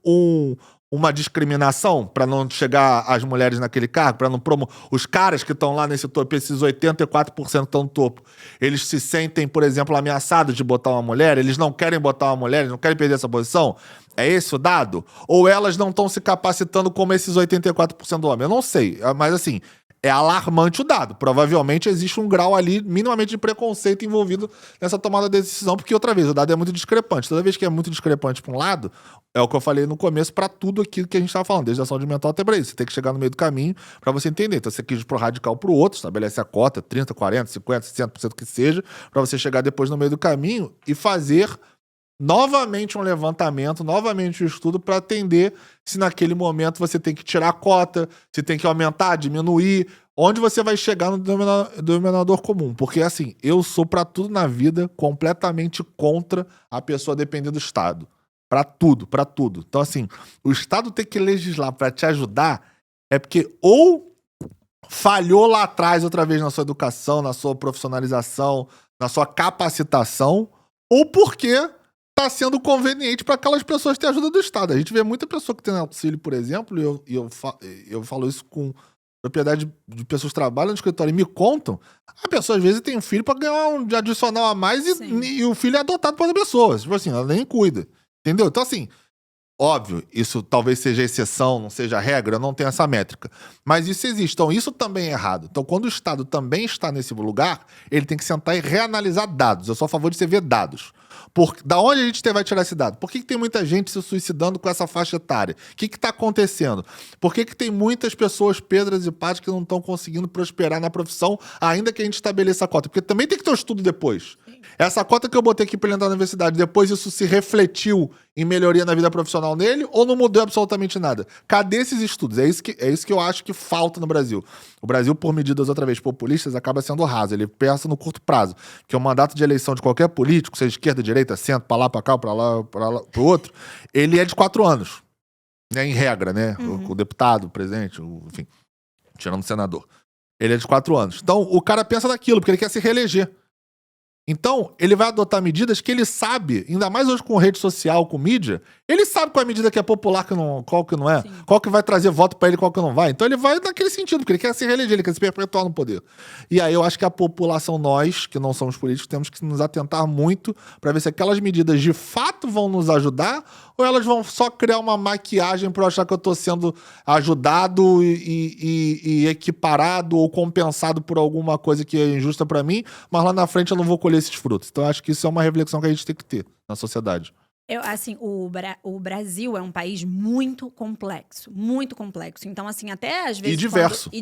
uma discriminação para não chegar as mulheres naquele cargo, para não promover. Os caras que estão lá nesse topo, esses 84% que estão no topo, eles se sentem, por exemplo, ameaçados de botar uma mulher, eles não querem botar uma mulher, eles não querem perder essa posição? É esse o dado? Ou elas não estão se capacitando como esses 84% do homem? Eu não sei, mas assim, é alarmante o dado. Provavelmente existe um grau ali, minimamente, de preconceito envolvido nessa tomada de decisão, porque, outra vez, o dado é muito discrepante. Toda vez que é muito discrepante para um lado, é o que eu falei no começo, para tudo aquilo que a gente estava falando, desde a saúde mental até para isso. Você tem que chegar no meio do caminho para você entender. Então, você quis pro radical pro outro, estabelece a cota, 30, 40, 50, 60% que seja, para você chegar depois no meio do caminho e fazer novamente um levantamento, novamente um estudo para atender se naquele momento você tem que tirar a cota, se tem que aumentar, diminuir, onde você vai chegar no denominador comum. Porque, assim, eu sou para tudo na vida completamente contra a pessoa depender do Estado. Para tudo, para tudo. Então, assim, o Estado ter que legislar para te ajudar é porque ou falhou lá atrás outra vez na sua educação, na sua profissionalização, na sua capacitação, ou porque tá sendo conveniente para aquelas pessoas ter ajuda do Estado. A gente vê muita pessoa que tem auxílio, por exemplo, e eu falo isso com propriedade de pessoas que trabalham no escritório e me contam, a pessoa às vezes tem um filho para ganhar um adicional a mais e o filho é adotado por outra pessoa. Tipo assim, ela nem cuida. Entendeu? Então, assim, óbvio, isso talvez seja exceção, não seja regra, eu não tenho essa métrica. Mas isso existe. Então, isso também é errado. Então, quando o Estado também está nesse lugar, ele tem que sentar e reanalisar dados. Eu sou a favor de você ver dados. Da onde a gente vai tirar esse dado? Por que tem muita gente se suicidando com essa faixa etária? O que está acontecendo? Por que tem muitas pessoas, Pedras e Paty, que não estão conseguindo prosperar na profissão, ainda que a gente estabeleça a cota? Porque também tem que ter um estudo depois. Essa cota que eu botei aqui para ele entrar na universidade, depois isso se refletiu em melhoria na vida profissional nele ou não mudou absolutamente nada? Cadê esses estudos? É isso que eu acho que falta no Brasil. O Brasil, por medidas, outra vez, populistas, acaba sendo raso. Ele pensa no curto prazo. Que o mandato de eleição de qualquer político, seja esquerda, direita, centro, pra lá, pra cá, pra lá, pro outro, ele é de 4 anos. Né? Em regra, né? O deputado, o presidente, enfim, tirando o senador. Ele é de 4 anos. Então, o cara pensa naquilo, porque ele quer se reeleger. Então, ele vai adotar medidas que ele sabe, ainda mais hoje com rede social, com mídia, ele sabe qual é a medida que é popular, qual que não é, Sim. Qual que vai trazer voto pra ele, qual que não vai. Então ele vai naquele sentido, porque ele quer se reeleger, ele quer se perpetuar no poder. E aí eu acho que a população, nós, que não somos políticos, temos que nos atentar muito pra ver se aquelas medidas de fato vão nos ajudar ou elas vão só criar uma maquiagem pra eu achar que eu tô sendo ajudado e equiparado ou compensado por alguma coisa que é injusta pra mim, mas lá na frente eu não vou colher esses frutos. Então eu acho que isso é uma reflexão que a gente tem que ter na sociedade. Assim, o Brasil é um país muito complexo. Muito complexo. Então, assim, até às vezes... E diverso. E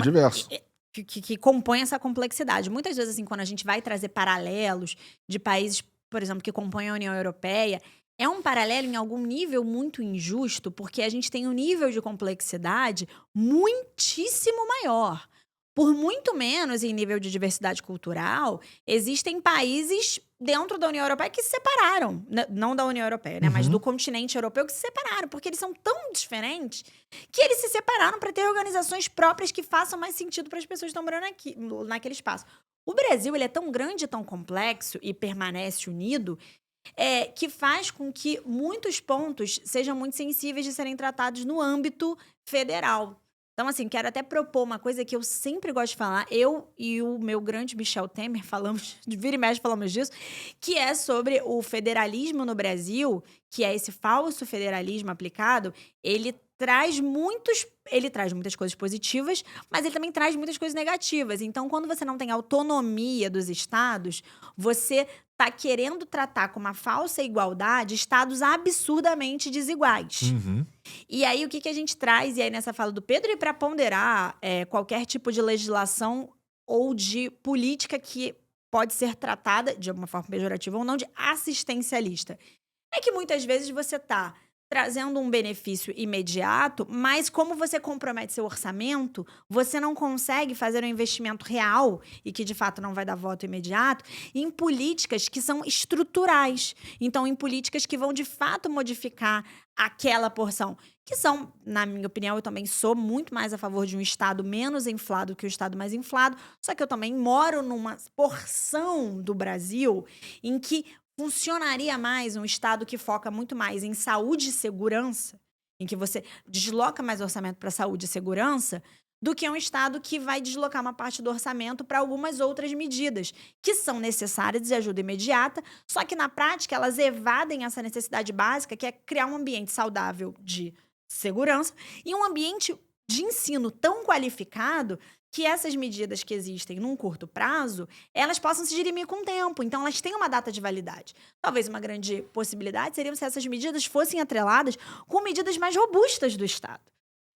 diverso. Que compõe essa complexidade. Muitas vezes, assim, quando a gente vai trazer paralelos de países, por exemplo, que compõem a União Europeia, é um paralelo em algum nível muito injusto, porque a gente tem um nível de complexidade muitíssimo maior. Por muito menos em nível de diversidade cultural, existem países dentro da União Europeia que se separaram. Não da União Europeia, né? Mas do continente europeu que se separaram. Porque eles são tão diferentes que eles se separaram para ter organizações próprias que façam mais sentido para as pessoas que estão morando naquele espaço. O Brasil, ele é tão grande e tão complexo e permanece unido que faz com que muitos pontos sejam muito sensíveis de serem tratados no âmbito federal. Então, assim, quero até propor uma coisa que eu sempre gosto de falar. Eu e o meu grande Michel Temer falamos, de vira e mexe falamos disso, que é sobre o federalismo no Brasil, que é esse falso federalismo aplicado. Ele traz muitas coisas positivas, mas ele também traz muitas coisas negativas. Então, quando você não tem autonomia dos estados, você tá querendo tratar com uma falsa igualdade estados absurdamente desiguais. Uhum. E aí, o que a gente traz, e aí nessa fala do Pedro, e para ponderar qualquer tipo de legislação ou de política que pode ser tratada, de alguma forma pejorativa ou não, de assistencialista. É que muitas vezes você tá trazendo um benefício imediato, mas como você compromete seu orçamento, você não consegue fazer um investimento real, e que de fato não vai dar voto imediato, em políticas que são estruturais. Então, em políticas que vão de fato modificar aquela porção. Que são, na minha opinião, eu também sou muito mais a favor de um Estado menos inflado que o Estado mais inflado, só que eu também moro numa porção do Brasil em que funcionaria mais um Estado que foca muito mais em saúde e segurança, em que você desloca mais orçamento para saúde e segurança, do que um Estado que vai deslocar uma parte do orçamento para algumas outras medidas, que são necessárias de ajuda imediata, só que na prática elas evadem essa necessidade básica, que é criar um ambiente saudável de segurança e um ambiente de ensino tão qualificado que essas medidas que existem num curto prazo, elas possam se dirimir com o tempo. Então, elas têm uma data de validade. Talvez uma grande possibilidade seria se essas medidas fossem atreladas com medidas mais robustas do Estado.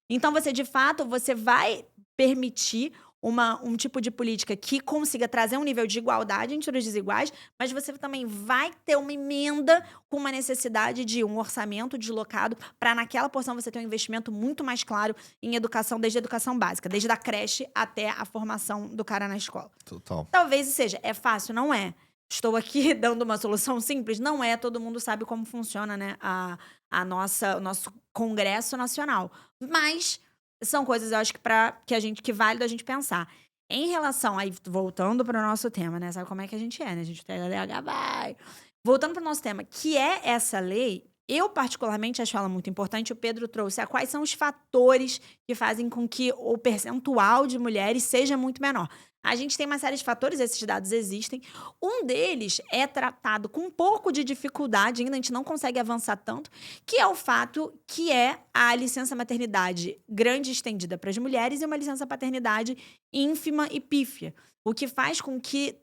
Então, de fato, você vai permitir um tipo de política que consiga trazer um nível de igualdade entre os desiguais, mas você também vai ter uma emenda com uma necessidade de um orçamento deslocado para naquela porção você ter um investimento muito mais claro em educação, desde a educação básica, desde a creche até a formação do cara na escola. Total. Talvez seja. É fácil? Não é. Estou aqui dando uma solução simples? Não é. Todo mundo sabe como funciona, né, o nosso Congresso Nacional. Mas são coisas, eu acho que válido a gente pensar. Em relação, aí voltando para o nosso tema, né? Sabe como é que a gente é, né? A gente tem a vai. Voltando para o nosso tema, que é essa lei, eu particularmente acho ela muito importante. O Pedro trouxe quais são os fatores que fazem com que o percentual de mulheres seja muito menor. A gente tem uma série de fatores, esses dados existem. Um deles é tratado com um pouco de dificuldade, ainda a gente não consegue avançar tanto, que é o fato que é a licença maternidade grande e estendida para as mulheres e uma licença paternidade ínfima e pífia. O que faz com que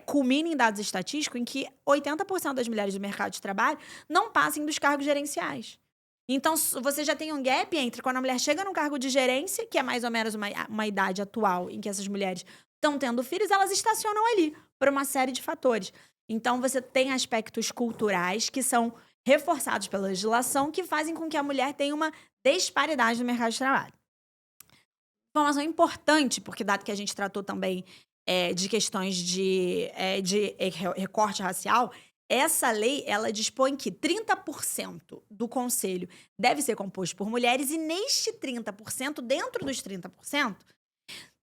culmine em dados estatísticos em que 80% das mulheres do mercado de trabalho não passem dos cargos gerenciais. Então, você já tem um gap entre quando a mulher chega no cargo de gerência, que é mais ou menos uma idade atual em que essas mulheres estão tendo filhos, elas estacionam ali por uma série de fatores. Então, você tem aspectos culturais que são reforçados pela legislação que fazem com que a mulher tenha uma disparidade no mercado de trabalho. Informação importante, porque dado que a gente tratou também de questões de recorte racial, essa lei, ela dispõe que 30% do conselho deve ser composto por mulheres e neste 30%, dentro dos 30%,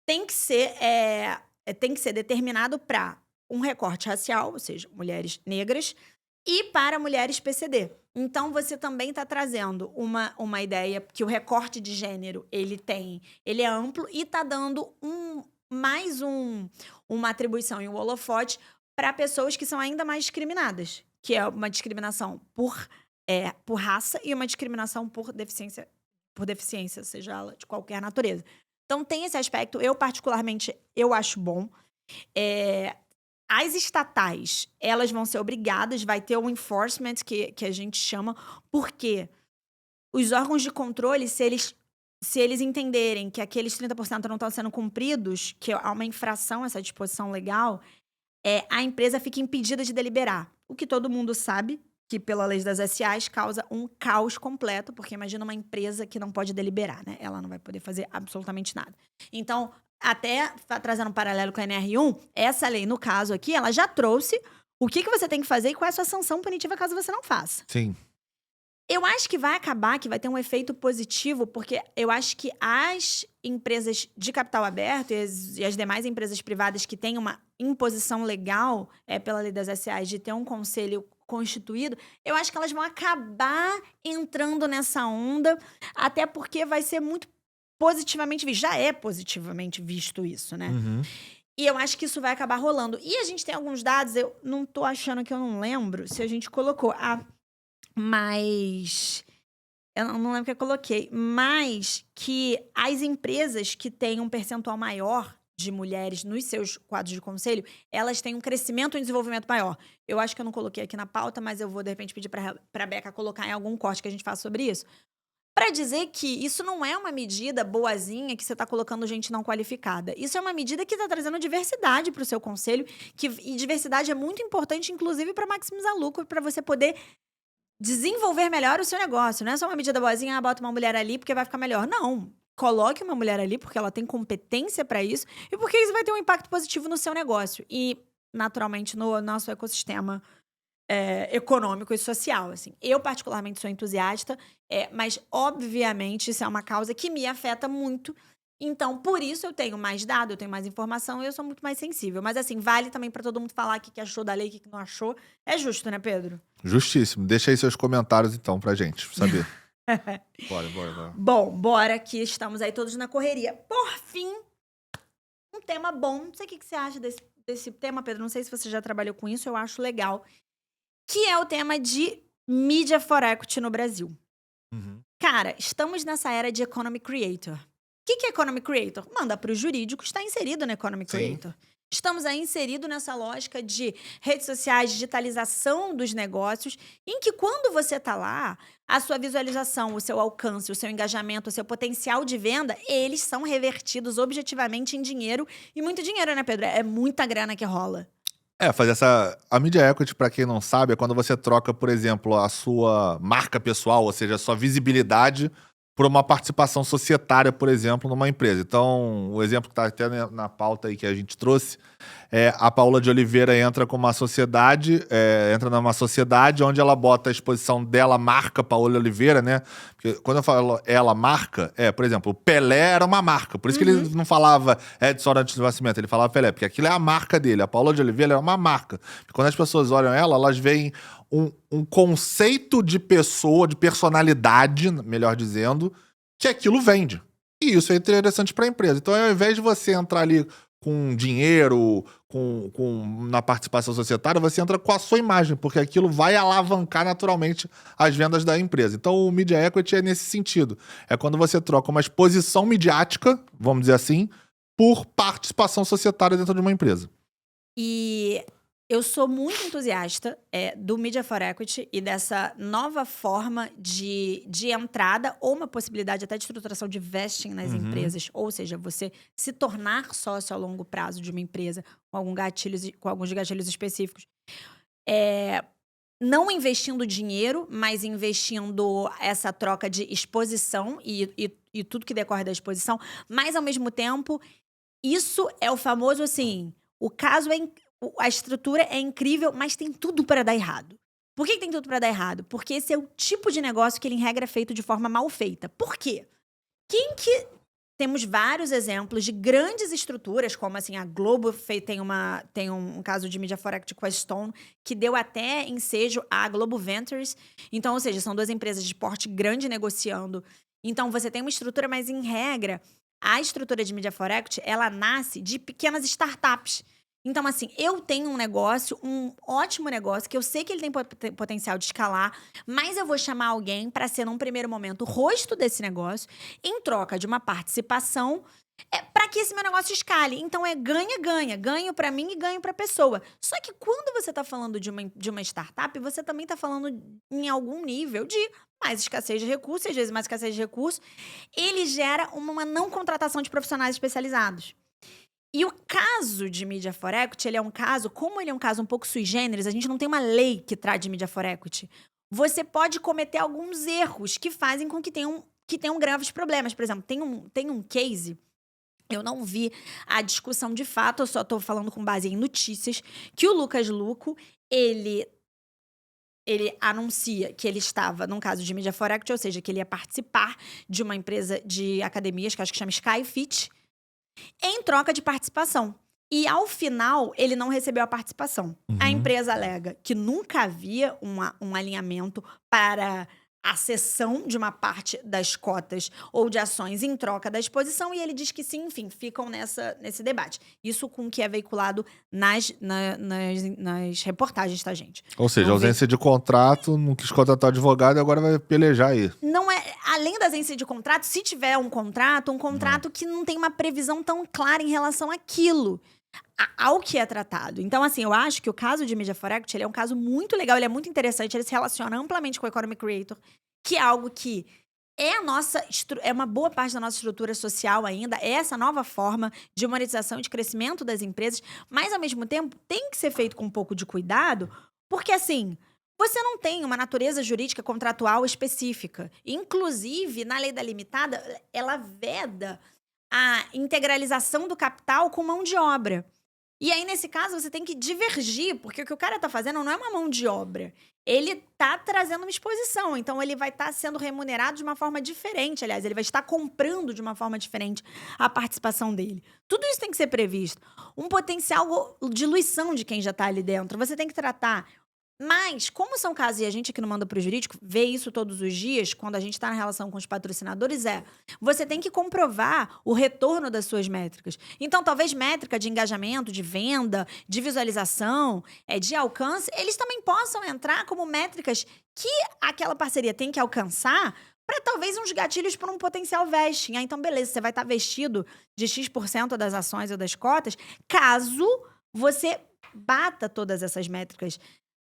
tem que ser determinado para um recorte racial, ou seja, mulheres negras, e para mulheres PCD. Então, você também está trazendo uma ideia que o recorte de gênero, ele é amplo e está dando uma atribuição e um holofote para pessoas que são ainda mais discriminadas, que é uma discriminação por raça e uma discriminação por deficiência, seja ela de qualquer natureza. Então, tem esse aspecto, particularmente, eu acho bom. As estatais, elas vão ser obrigadas, vai ter um enforcement, que a gente chama, porque os órgãos de controle, se eles entenderem que aqueles 30% não estão sendo cumpridos, que há uma infração a essa disposição legal, a empresa fica impedida de deliberar. O que todo mundo sabe, que pela lei das SAs causa um caos completo, porque imagina uma empresa que não pode deliberar, né? Ela não vai poder fazer absolutamente nada. Então, até trazendo um paralelo com a NR1, essa lei, no caso aqui, ela já trouxe o que você tem que fazer e qual é a sua sanção punitiva caso você não faça. Sim. Eu acho que vai ter um efeito positivo, porque eu acho que as empresas de capital aberto e as demais empresas privadas que têm uma imposição legal pela lei das SAs de ter um conselho constituído, eu acho que elas vão acabar entrando nessa onda, até porque vai ser muito positivamente visto. Já é positivamente visto isso, né? Uhum. E eu acho que isso vai acabar rolando. E a gente tem alguns dados, eu não tô achando que eu não lembro se a gente colocou. Mas eu não lembro o que eu coloquei, mas que as empresas que têm um percentual maior de mulheres nos seus quadros de conselho, elas têm um crescimento e um desenvolvimento maior. Eu acho que eu não coloquei aqui na pauta, mas eu vou, de repente, pedir pra Beca colocar em algum corte que a gente faça sobre isso. Pra dizer que isso não é uma medida boazinha que você tá colocando gente não qualificada. Isso é uma medida que tá trazendo diversidade pro seu conselho, e diversidade é muito importante, inclusive, pra maximizar lucro, pra você poder desenvolver melhor o seu negócio. Não é só uma medida boazinha, bota uma mulher ali porque vai ficar melhor. Não. Coloque uma mulher ali porque ela tem competência pra isso e porque isso vai ter um impacto positivo no seu negócio e, naturalmente, no nosso ecossistema econômico e social, assim. Eu, particularmente, sou entusiasta, mas, obviamente, isso é uma causa que me afeta muito. Então, por isso, eu tenho mais dado, eu tenho mais informação e eu sou muito mais sensível. Mas, assim, vale também pra todo mundo falar o que achou da lei, o que não achou. É justo, né, Pedro? Justíssimo. Deixa aí seus comentários, então, pra gente saber. Bora. Bom, bora que estamos aí todos na correria. Por fim, um tema bom. Não sei o que você acha desse tema, Pedro. Não sei se você já trabalhou com isso, eu acho legal. Que é o tema de Media for Equity no Brasil. Cara, estamos nessa era de Economy Creator. O que é Economy Creator? Manda para o jurídico, está inserido no Economy Creator. Estamos aí inseridos nessa lógica de redes sociais, digitalização dos negócios, em que quando você está lá, a sua visualização, o seu alcance, o seu engajamento, o seu potencial de venda, eles são revertidos objetivamente em dinheiro. E muito dinheiro, né, Pedro? É muita grana que rola. Fazer a Media Equity, pra quem não sabe, é quando você troca, por exemplo, a sua marca pessoal, ou seja, a sua visibilidade, por uma participação societária, por exemplo, numa empresa. Então, o exemplo que está até na pauta aí que a gente trouxe, a Paula de Oliveira entra com uma sociedade, entra numa sociedade onde ela bota a exposição dela, marca Paula de Oliveira, né? Porque quando eu falo ela marca, por exemplo, o Pelé era uma marca. Por isso que ele não falava Edson Arantes do Nascimento, ele falava Pelé, porque aquilo é a marca dele. A Paula de Oliveira é uma marca. Porque quando as pessoas olham ela, elas veem um conceito de pessoa, de personalidade, melhor dizendo, que aquilo vende. E isso é interessante para a empresa. Então, ao invés de você entrar ali com dinheiro, na participação societária, você entra com a sua imagem, porque aquilo vai alavancar naturalmente as vendas da empresa. Então, o Media Equity é nesse sentido. É quando você troca uma exposição midiática, vamos dizer assim, por participação societária dentro de uma empresa. E eu sou muito entusiasta do Media for Equity e dessa nova forma de entrada ou uma possibilidade até de estruturação de vesting nas empresas. Ou seja, você se tornar sócio a longo prazo de uma empresa com alguns gatilhos específicos. Não investindo dinheiro, mas investindo essa troca de exposição e tudo que decorre da exposição. Mas, ao mesmo tempo, isso é o famoso, assim, a estrutura é incrível, mas tem tudo para dar errado. Por que tem tudo para dar errado? Porque esse é o tipo de negócio que ele, em regra, é feito de forma mal feita. Por quê? Temos vários exemplos de grandes estruturas, como assim, a Globo tem um caso de Media for Equity com a Stone, que deu até ensejo à Globo Ventures. Então, ou seja, são duas empresas de porte grande negociando. Então, você tem uma estrutura, mas, em regra, a estrutura de Media for Equity, ela nasce de pequenas startups. Então, assim, eu tenho um negócio, um ótimo negócio, que eu sei que ele tem potencial de escalar, mas eu vou chamar alguém para ser, num primeiro momento, o rosto desse negócio, em troca de uma participação, para que esse meu negócio escale. Então, ganha-ganha. Ganho para mim e ganho para a pessoa. Só que quando você está falando de uma startup, você também está falando em algum nível de mais escassez de recursos, às vezes mais escassez de recursos. Ele gera uma não contratação de profissionais especializados. E o caso de Media for Equity, como ele é um caso um pouco sui generis, a gente não tem uma lei que trate de Media for Equity. Você pode cometer alguns erros que fazem com que tenham graves problemas. Por exemplo, tem um case, eu não vi a discussão de fato, eu só estou falando com base em notícias, que o Lucas Luco, ele anuncia que ele estava num caso de Media for Equity, ou seja, que ele ia participar de uma empresa de academias, que acho que chama Skyfit, em troca de participação. E, ao final, ele não recebeu a participação. A empresa alega que nunca havia um alinhamento para a cessão de uma parte das cotas ou de ações em troca da exposição, e ele diz que sim, enfim, ficam nesse debate. Isso com o que é veiculado nas reportagens, tá, gente? Ou seja, ausência de contrato, não quis contratar advogado e agora vai pelejar aí. Não é... além da ausência de contrato, se tiver um contrato que não tem uma previsão tão clara em relação àquilo, ao que é tratado. Então, assim, eu acho que o caso de Media for Equity, ele é um caso muito legal, ele é muito interessante, ele se relaciona amplamente com o Economy Creator, que é algo que é uma boa parte da nossa estrutura social ainda, é essa nova forma de monetização e de crescimento das empresas, mas, ao mesmo tempo, tem que ser feito com um pouco de cuidado, porque, assim, você não tem uma natureza jurídica contratual específica. Inclusive, na lei da limitada, ela veda a integralização do capital com mão de obra. E aí, nesse caso, você tem que divergir, porque o que o cara tá fazendo não é uma mão de obra. Ele tá trazendo uma exposição, então ele vai estar sendo remunerado de uma forma diferente. Aliás, ele vai estar comprando de uma forma diferente a participação dele. Tudo isso tem que ser previsto. Um potencial diluição de quem já tá ali dentro. Você tem que tratar. Mas, como são casos, e a gente aqui no Manda Pro Jurídico vê isso todos os dias, quando a gente está na relação com os patrocinadores, você tem que comprovar o retorno das suas métricas. Então, talvez métrica de engajamento, de venda, de visualização, de alcance, eles também possam entrar como métricas que aquela parceria tem que alcançar para talvez uns gatilhos para um potencial vesting. Então, beleza, você vai estar vestido de X% das ações ou das cotas, caso você bata todas essas métricas.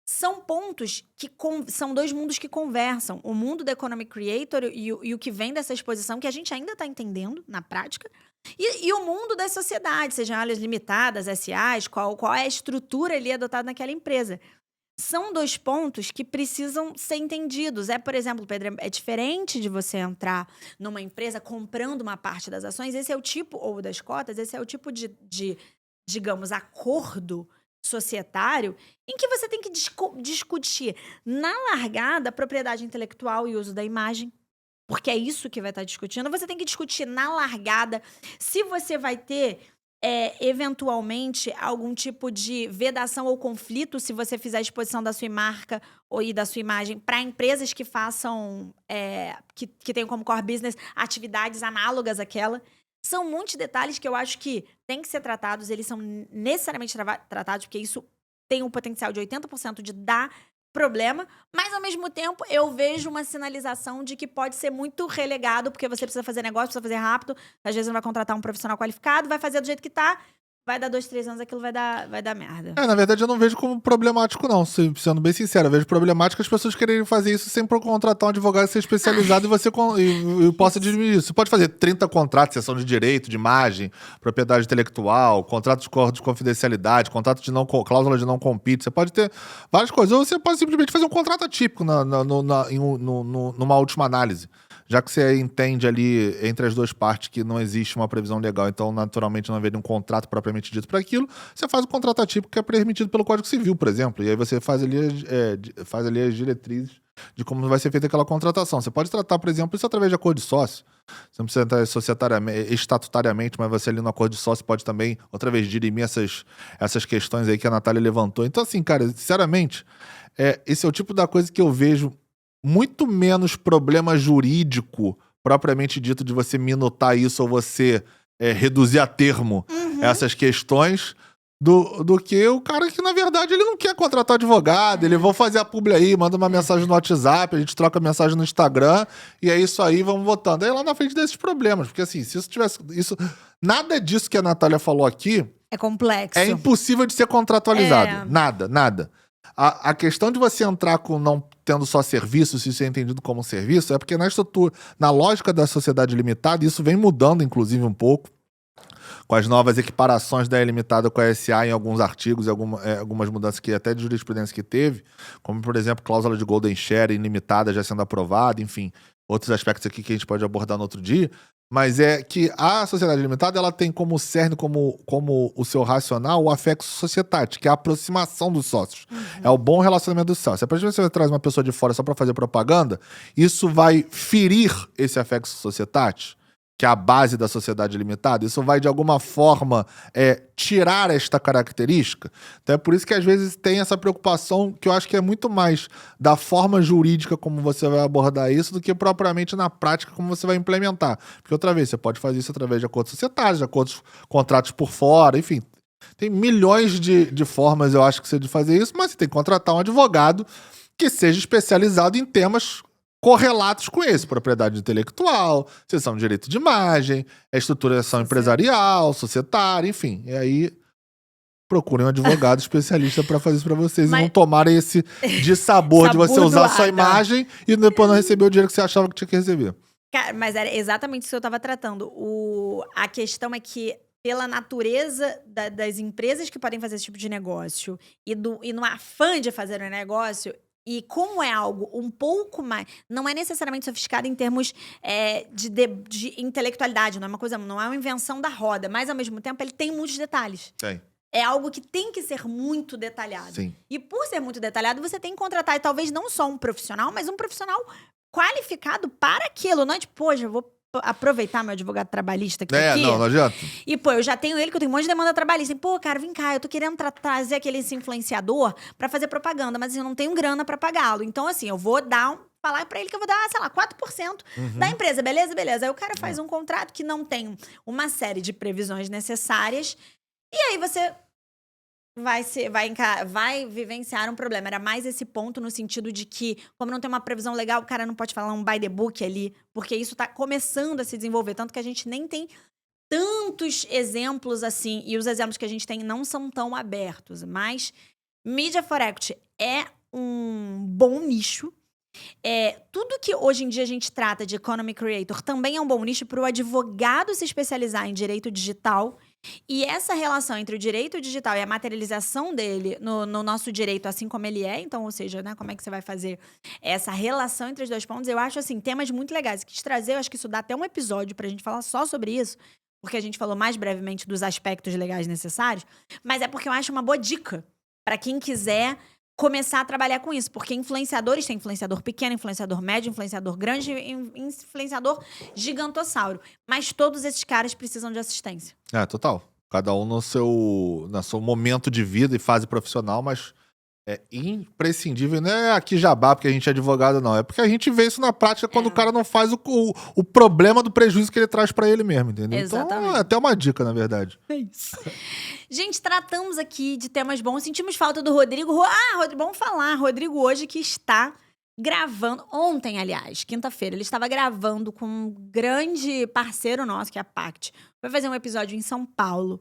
São pontos que são dois mundos que conversam. O mundo do Economy Creator e o que vem dessa exposição, que a gente ainda está entendendo na prática. E o mundo das sociedades, sejam elas limitadas, SAs, qual é a estrutura ali adotada naquela empresa. São dois pontos que precisam ser entendidos. Por exemplo, Pedro, é diferente de você entrar numa empresa comprando uma parte das ações. Esse é o tipo, ou das cotas, esse é o tipo de digamos, acordo societário, em que você tem que discutir na largada a propriedade intelectual e uso da imagem, porque é isso que vai estar discutindo. Você tem que discutir na largada se você vai ter, eventualmente, algum tipo de vedação ou conflito se você fizer a exposição da sua marca e da sua imagem para empresas que façam, que tenham como core business atividades análogas àquela. São muitos detalhes que eu acho que têm que ser tratados, eles são necessariamente tratados, porque isso tem um potencial de 80% de dar problema, mas, ao mesmo tempo, eu vejo uma sinalização de que pode ser muito relegado, porque você precisa fazer negócio, precisa fazer rápido, às vezes não vai contratar um profissional qualificado, vai fazer do jeito que tá, vai dar 2, 3 anos, aquilo vai dar merda. Na verdade, eu não vejo como problemático, não, sendo bem sincero. Eu vejo problemático as pessoas quererem fazer isso sem contratar um advogado ser especializado e você possa diminuir isso. Você pode fazer 30 contratos, seção de direito, de imagem, propriedade intelectual, contrato de confidencialidade, contrato de cláusula de não compete. Você pode ter várias coisas. Ou você pode simplesmente fazer um contrato atípico numa última análise. Já que você entende ali, entre as duas partes, que não existe uma previsão legal, então, naturalmente, não haveria um contrato propriamente dito para aquilo, você faz o contrato atípico que é permitido pelo Código Civil, por exemplo. E aí você faz ali as diretrizes de como vai ser feita aquela contratação. Você pode tratar, por exemplo, isso através de acordo de sócio. Você não precisa entrar estatutariamente, mas você ali no acordo de sócio pode também, outra vez, dirimir essas questões aí que a Natália levantou. Então, assim, cara, sinceramente, esse é o tipo da coisa que eu vejo muito menos problema jurídico, propriamente dito, de você minutar isso ou você reduzir a termo essas questões, do que o cara que, na verdade, ele não quer contratar advogado, ele vai fazer a publi aí, manda uma mensagem no WhatsApp, a gente troca mensagem no Instagram, e é isso aí, vamos votando. Aí lá na frente desses problemas, porque assim, se isso tivesse... nada disso que a Natália falou aqui... É complexo. É impossível de ser contratualizado. Nada. A questão de você entrar com não tendo só serviço, se isso é entendido como serviço, é porque na estrutura, na lógica da sociedade limitada, isso vem mudando, inclusive, um pouco, com as novas equiparações da limitada com a SA em alguns artigos e algumas mudanças que até de jurisprudência que teve, como, por exemplo, cláusula de golden share ilimitada já sendo aprovada, enfim, outros aspectos aqui que a gente pode abordar no outro dia, mas é que a sociedade limitada, ela tem como cerne, como o seu racional, o affectio societatis, que é a aproximação dos sócios. É o bom relacionamento dos sócios. Se a partir de você traz uma pessoa de fora só para fazer propaganda, isso vai ferir esse affectio societatis, que é a base da sociedade limitada, isso vai, de alguma forma, tirar esta característica. Então é por isso que, às vezes, tem essa preocupação, que eu acho que é muito mais da forma jurídica como você vai abordar isso, do que propriamente na prática como você vai implementar. Porque, outra vez, você pode fazer isso através de acordos societários, de acordos, contratos por fora, enfim. Tem milhões de formas, eu acho, que você de fazer isso, mas você tem que contratar um advogado que seja especializado em temas correlatos com esse. Propriedade intelectual, seção de direito de imagem, estruturação empresarial, societária, enfim. E aí, procurem um advogado especialista para fazer isso para vocês. E não tomarem esse dissabor de você usar a sua imagem e depois não receber o dinheiro que você achava que tinha que receber. Cara, mas era exatamente isso que eu tava tratando. A questão é que, pela natureza das empresas que podem fazer esse tipo de negócio e no afã de fazer um negócio, e como é algo um pouco mais... Não é necessariamente sofisticado em termos de intelectualidade, não é uma coisa, não é uma invenção da roda, mas, ao mesmo tempo, ele tem muitos detalhes. Tem. É algo que tem que ser muito detalhado. Sim. E por ser muito detalhado, você tem que contratar, e talvez não só um profissional, mas um profissional qualificado para aquilo. Não é tipo, poxa, eu vou aproveitar meu advogado trabalhista que tá aqui. Não adianta. E, pô, eu já tenho ele, que eu tenho um monte de demanda trabalhista. E, pô, cara, vem cá, eu tô querendo trazer aquele influenciador pra fazer propaganda, mas assim, eu não tenho grana pra pagá-lo. Então, assim, eu vou falar pra ele que eu vou dar, sei lá, 4% da empresa, beleza? Beleza. Aí o cara faz um contrato que não tem uma série de previsões necessárias. E aí você vai vivenciar um problema. Era mais esse ponto no sentido de que, como não tem uma previsão legal, o cara não pode falar um by the book ali, porque isso tá começando a se desenvolver. Tanto que a gente nem tem tantos exemplos assim, e os exemplos que a gente tem não são tão abertos. Mas Media for Equity é um bom nicho. Tudo que hoje em dia a gente trata de Economy Creator também é um bom nicho para o advogado se especializar em direito digital. E essa relação entre o direito digital e a materialização dele no nosso direito, assim como ele é, então, ou seja, né, como é que você vai fazer essa relação entre os dois pontos, eu acho, assim, temas muito legais. Quis trazer, eu acho que isso dá até um episódio pra gente falar só sobre isso, porque a gente falou mais brevemente dos aspectos legais necessários, mas é porque eu acho uma boa dica pra quem quiser começar a trabalhar com isso, porque influenciadores, tem influenciador pequeno, influenciador médio, influenciador grande, influenciador gigantossauro. Mas todos esses caras precisam de assistência. Total. Cada um no seu momento de vida e fase profissional, mas é imprescindível. Não é aqui jabá porque a gente é advogado, não. É porque a gente vê isso na prática quando o cara não faz o problema do prejuízo que ele traz pra ele mesmo, entendeu? Exatamente. Então, é até uma dica, na verdade. É isso. Gente, tratamos aqui de temas bons. Sentimos falta do Rodrigo. Vamos falar. Rodrigo hoje que está gravando... Ontem, aliás, quinta-feira, ele estava gravando com um grande parceiro nosso, que é a Pact. Vai fazer um episódio em São Paulo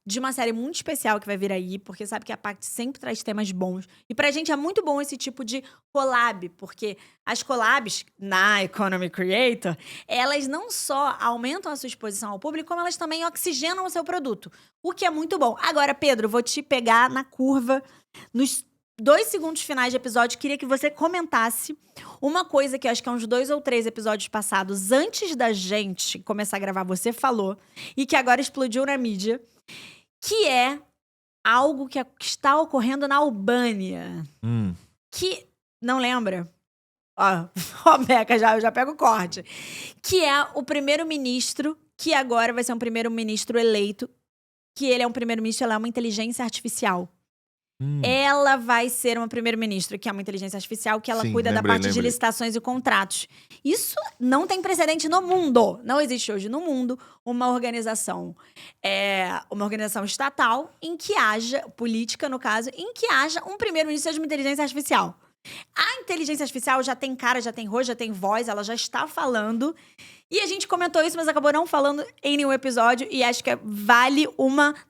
de uma série muito especial que vai vir aí, porque sabe que a Pact sempre traz temas bons. E pra gente é muito bom esse tipo de collab, porque as collabs na Economy Creator, elas não só aumentam a sua exposição ao público, como elas também oxigenam o seu produto, o que é muito bom. Agora, Pedro, vou te pegar na curva, nos 2 segundos finais de episódio, queria que você comentasse uma coisa que eu acho que é uns 2 ou 3 episódios passados, antes da gente começar a gravar, você falou, e que agora explodiu na mídia, que é algo que está ocorrendo na Albânia. Que, não lembra? Ó, Beca, eu já pego o corte. Que é o primeiro-ministro, que agora vai ser um primeiro-ministro eleito, que ele é um primeiro-ministro, ela é uma inteligência artificial. Ela vai ser uma primeiro-ministra, que é uma inteligência artificial, que ela cuida da parte de licitações e contratos. Isso não tem precedente no mundo. Não existe hoje no mundo uma organização estatal em que haja, política no caso, em que haja um primeiro-ministro de uma inteligência artificial. A inteligência artificial já tem cara, já tem rosto, já tem voz, ela já está falando. E a gente comentou isso, mas acabou não falando em nenhum episódio. E acho que vale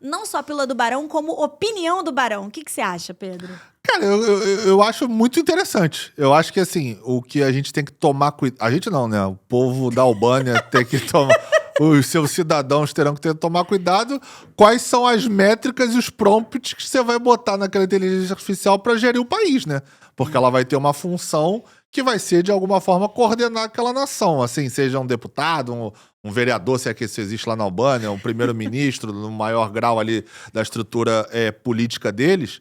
não só pílula do Barão, como opinião do Barão. O que você acha, Pedro? Cara, eu acho muito interessante. Eu acho que, assim, o que a gente tem que tomar cuidado... A gente não, né? O povo da Albânia tem que tomar... Os seus cidadãos terão que tomar cuidado. Quais são as métricas e os prompts que você vai botar naquela inteligência artificial para gerir o país, né? Porque ela vai ter uma função que vai ser, de alguma forma, coordenar aquela nação. Assim, seja um deputado, um vereador, se é que isso existe lá na Albânia, um primeiro-ministro, no maior grau ali da estrutura política deles.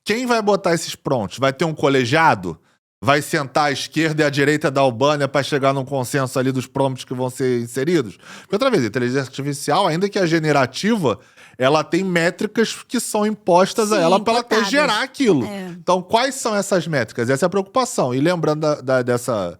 Quem vai botar esses prompts? Vai ter um colegiado? Vai sentar à esquerda e à direita da Albânia para chegar num consenso ali dos prompts que vão ser inseridos? Porque, outra vez, a inteligência artificial, ainda que a generativa, ela tem métricas que são impostas a ela para ela até gerar aquilo. Então, quais são essas métricas? Essa é a preocupação. E lembrando dessa...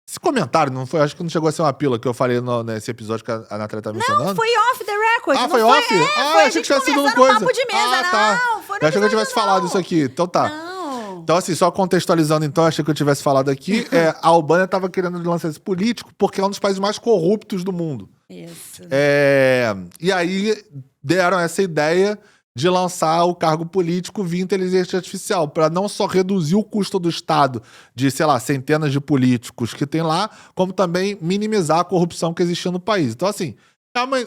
Esse comentário, não foi, acho que não chegou a ser uma pílula que eu falei nesse episódio que a Natália tá mencionando. Não, foi off the record. Foi off? Foi achei que tinha sido uma coisa. Papo de mesa. Tá. Não, foi no eu achei que eu tivesse falado isso aqui. Então tá. Não. Então, assim, só contextualizando, então, achei que eu tivesse falado aqui, a Albânia estava querendo lançar esse político porque é um dos países mais corruptos do mundo. Isso. E aí deram essa ideia de lançar o cargo político via inteligência artificial, para não só reduzir o custo do Estado de, sei lá, centenas de políticos que tem lá, como também minimizar a corrupção que existia no país. Então, assim,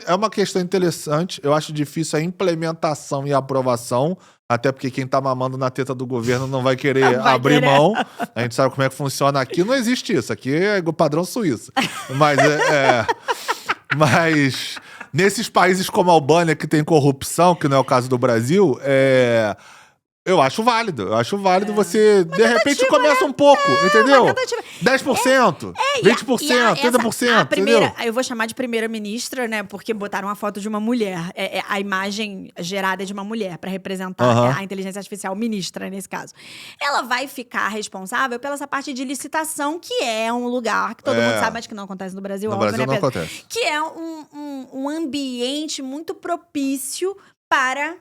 é uma questão interessante. Eu acho difícil a implementação e a aprovação, até porque quem tá mamando na teta do governo não vai querer abrir mão. A gente sabe como é que funciona aqui. Não existe isso. Aqui é o padrão suíço. Mas mas nesses países como a Albânia, que tem corrupção, que não é o caso do Brasil, eu acho válido. Eu acho válido você, de repente, começa um pouco, entendeu? 10%, 20%, 30%, a primeira, entendeu? eu vou chamar de primeira-ministra, né? Porque botaram uma foto de uma mulher. A imagem gerada é de uma mulher para representar a inteligência artificial, ministra, nesse caso. Ela vai ficar responsável pela essa parte de licitação, que é um lugar que todo mundo sabe, mas que não acontece no Brasil. No óbvio, Brasil né, não Pedro? acontece. Que é um ambiente muito propício para...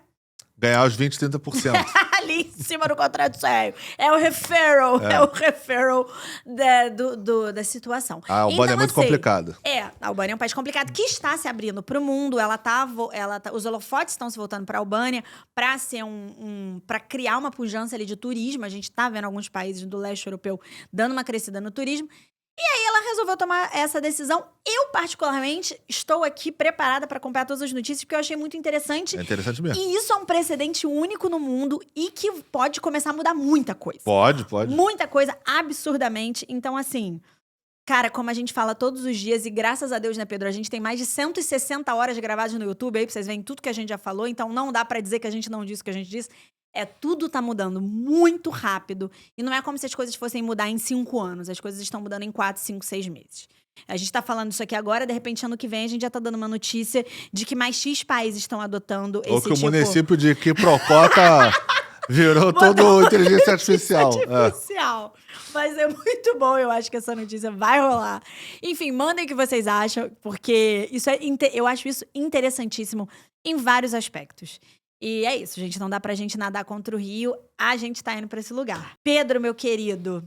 ganhar os 20%, 30%. Ali em cima do contrato sério. É o referral. É o referral da situação. A Albânia é muito complicada. A Albânia é um país complicado que está se abrindo para o mundo. Os holofotes estão se voltando para a Albânia para ser para criar uma pujança ali de turismo. A gente está vendo alguns países do leste europeu dando uma crescida no turismo. E aí ela resolveu tomar essa decisão. Eu, particularmente, estou aqui preparada para acompanhar todas as notícias, porque eu achei muito interessante. É interessante mesmo. E isso é um precedente único no mundo e que pode começar a mudar muita coisa. Pode. Muita coisa, absurdamente. Então, assim, cara, como a gente fala todos os dias, e graças a Deus, né, Pedro? A gente tem mais de 160 horas gravadas no YouTube aí, pra vocês verem tudo que a gente já falou. Então, não dá pra dizer que a gente não disse o que a gente disse. Tudo tá mudando muito rápido. E não é como se as coisas fossem mudar em 5 anos. As coisas estão mudando em 4, 5, 6 meses. A gente tá falando isso aqui agora, de repente, ano que vem, a gente já tá dando uma notícia de que mais X países estão adotando esse tipo... Ou que o município de Quiprocota virou todo inteligência artificial. Mas é muito bom, eu acho que essa notícia vai rolar. Enfim, mandem o que vocês acham, porque eu acho isso interessantíssimo em vários aspectos. E é isso, gente. Não dá pra gente nadar contra o rio. A gente tá indo pra esse lugar. Pedro, meu querido,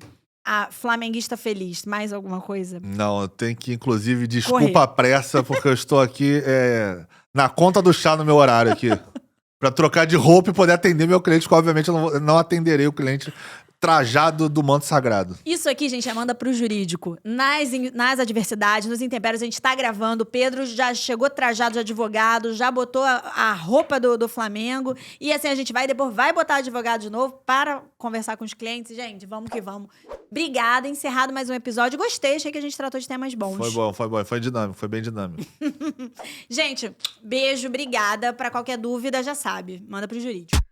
a flamenguista feliz. Mais alguma coisa? Não, eu tenho que, inclusive, desculpa a pressa, porque eu estou aqui na conta do chá no meu horário aqui. Pra trocar de roupa e poder atender meu cliente, que obviamente eu não atenderei o cliente trajado do manto sagrado. Isso aqui, gente, é manda pro jurídico. Nas adversidades, nos intempéries, a gente tá gravando. O Pedro já chegou trajado de advogado, já botou a roupa do Flamengo. E assim, a gente depois vai botar advogado de novo para conversar com os clientes. Gente, vamos que vamos. Obrigada, encerrado mais um episódio. Gostei, achei que a gente tratou de temas bons. Foi bom. Foi dinâmico, foi bem dinâmico. Gente, beijo, obrigada. Pra qualquer dúvida, já sabe. Manda pro jurídico.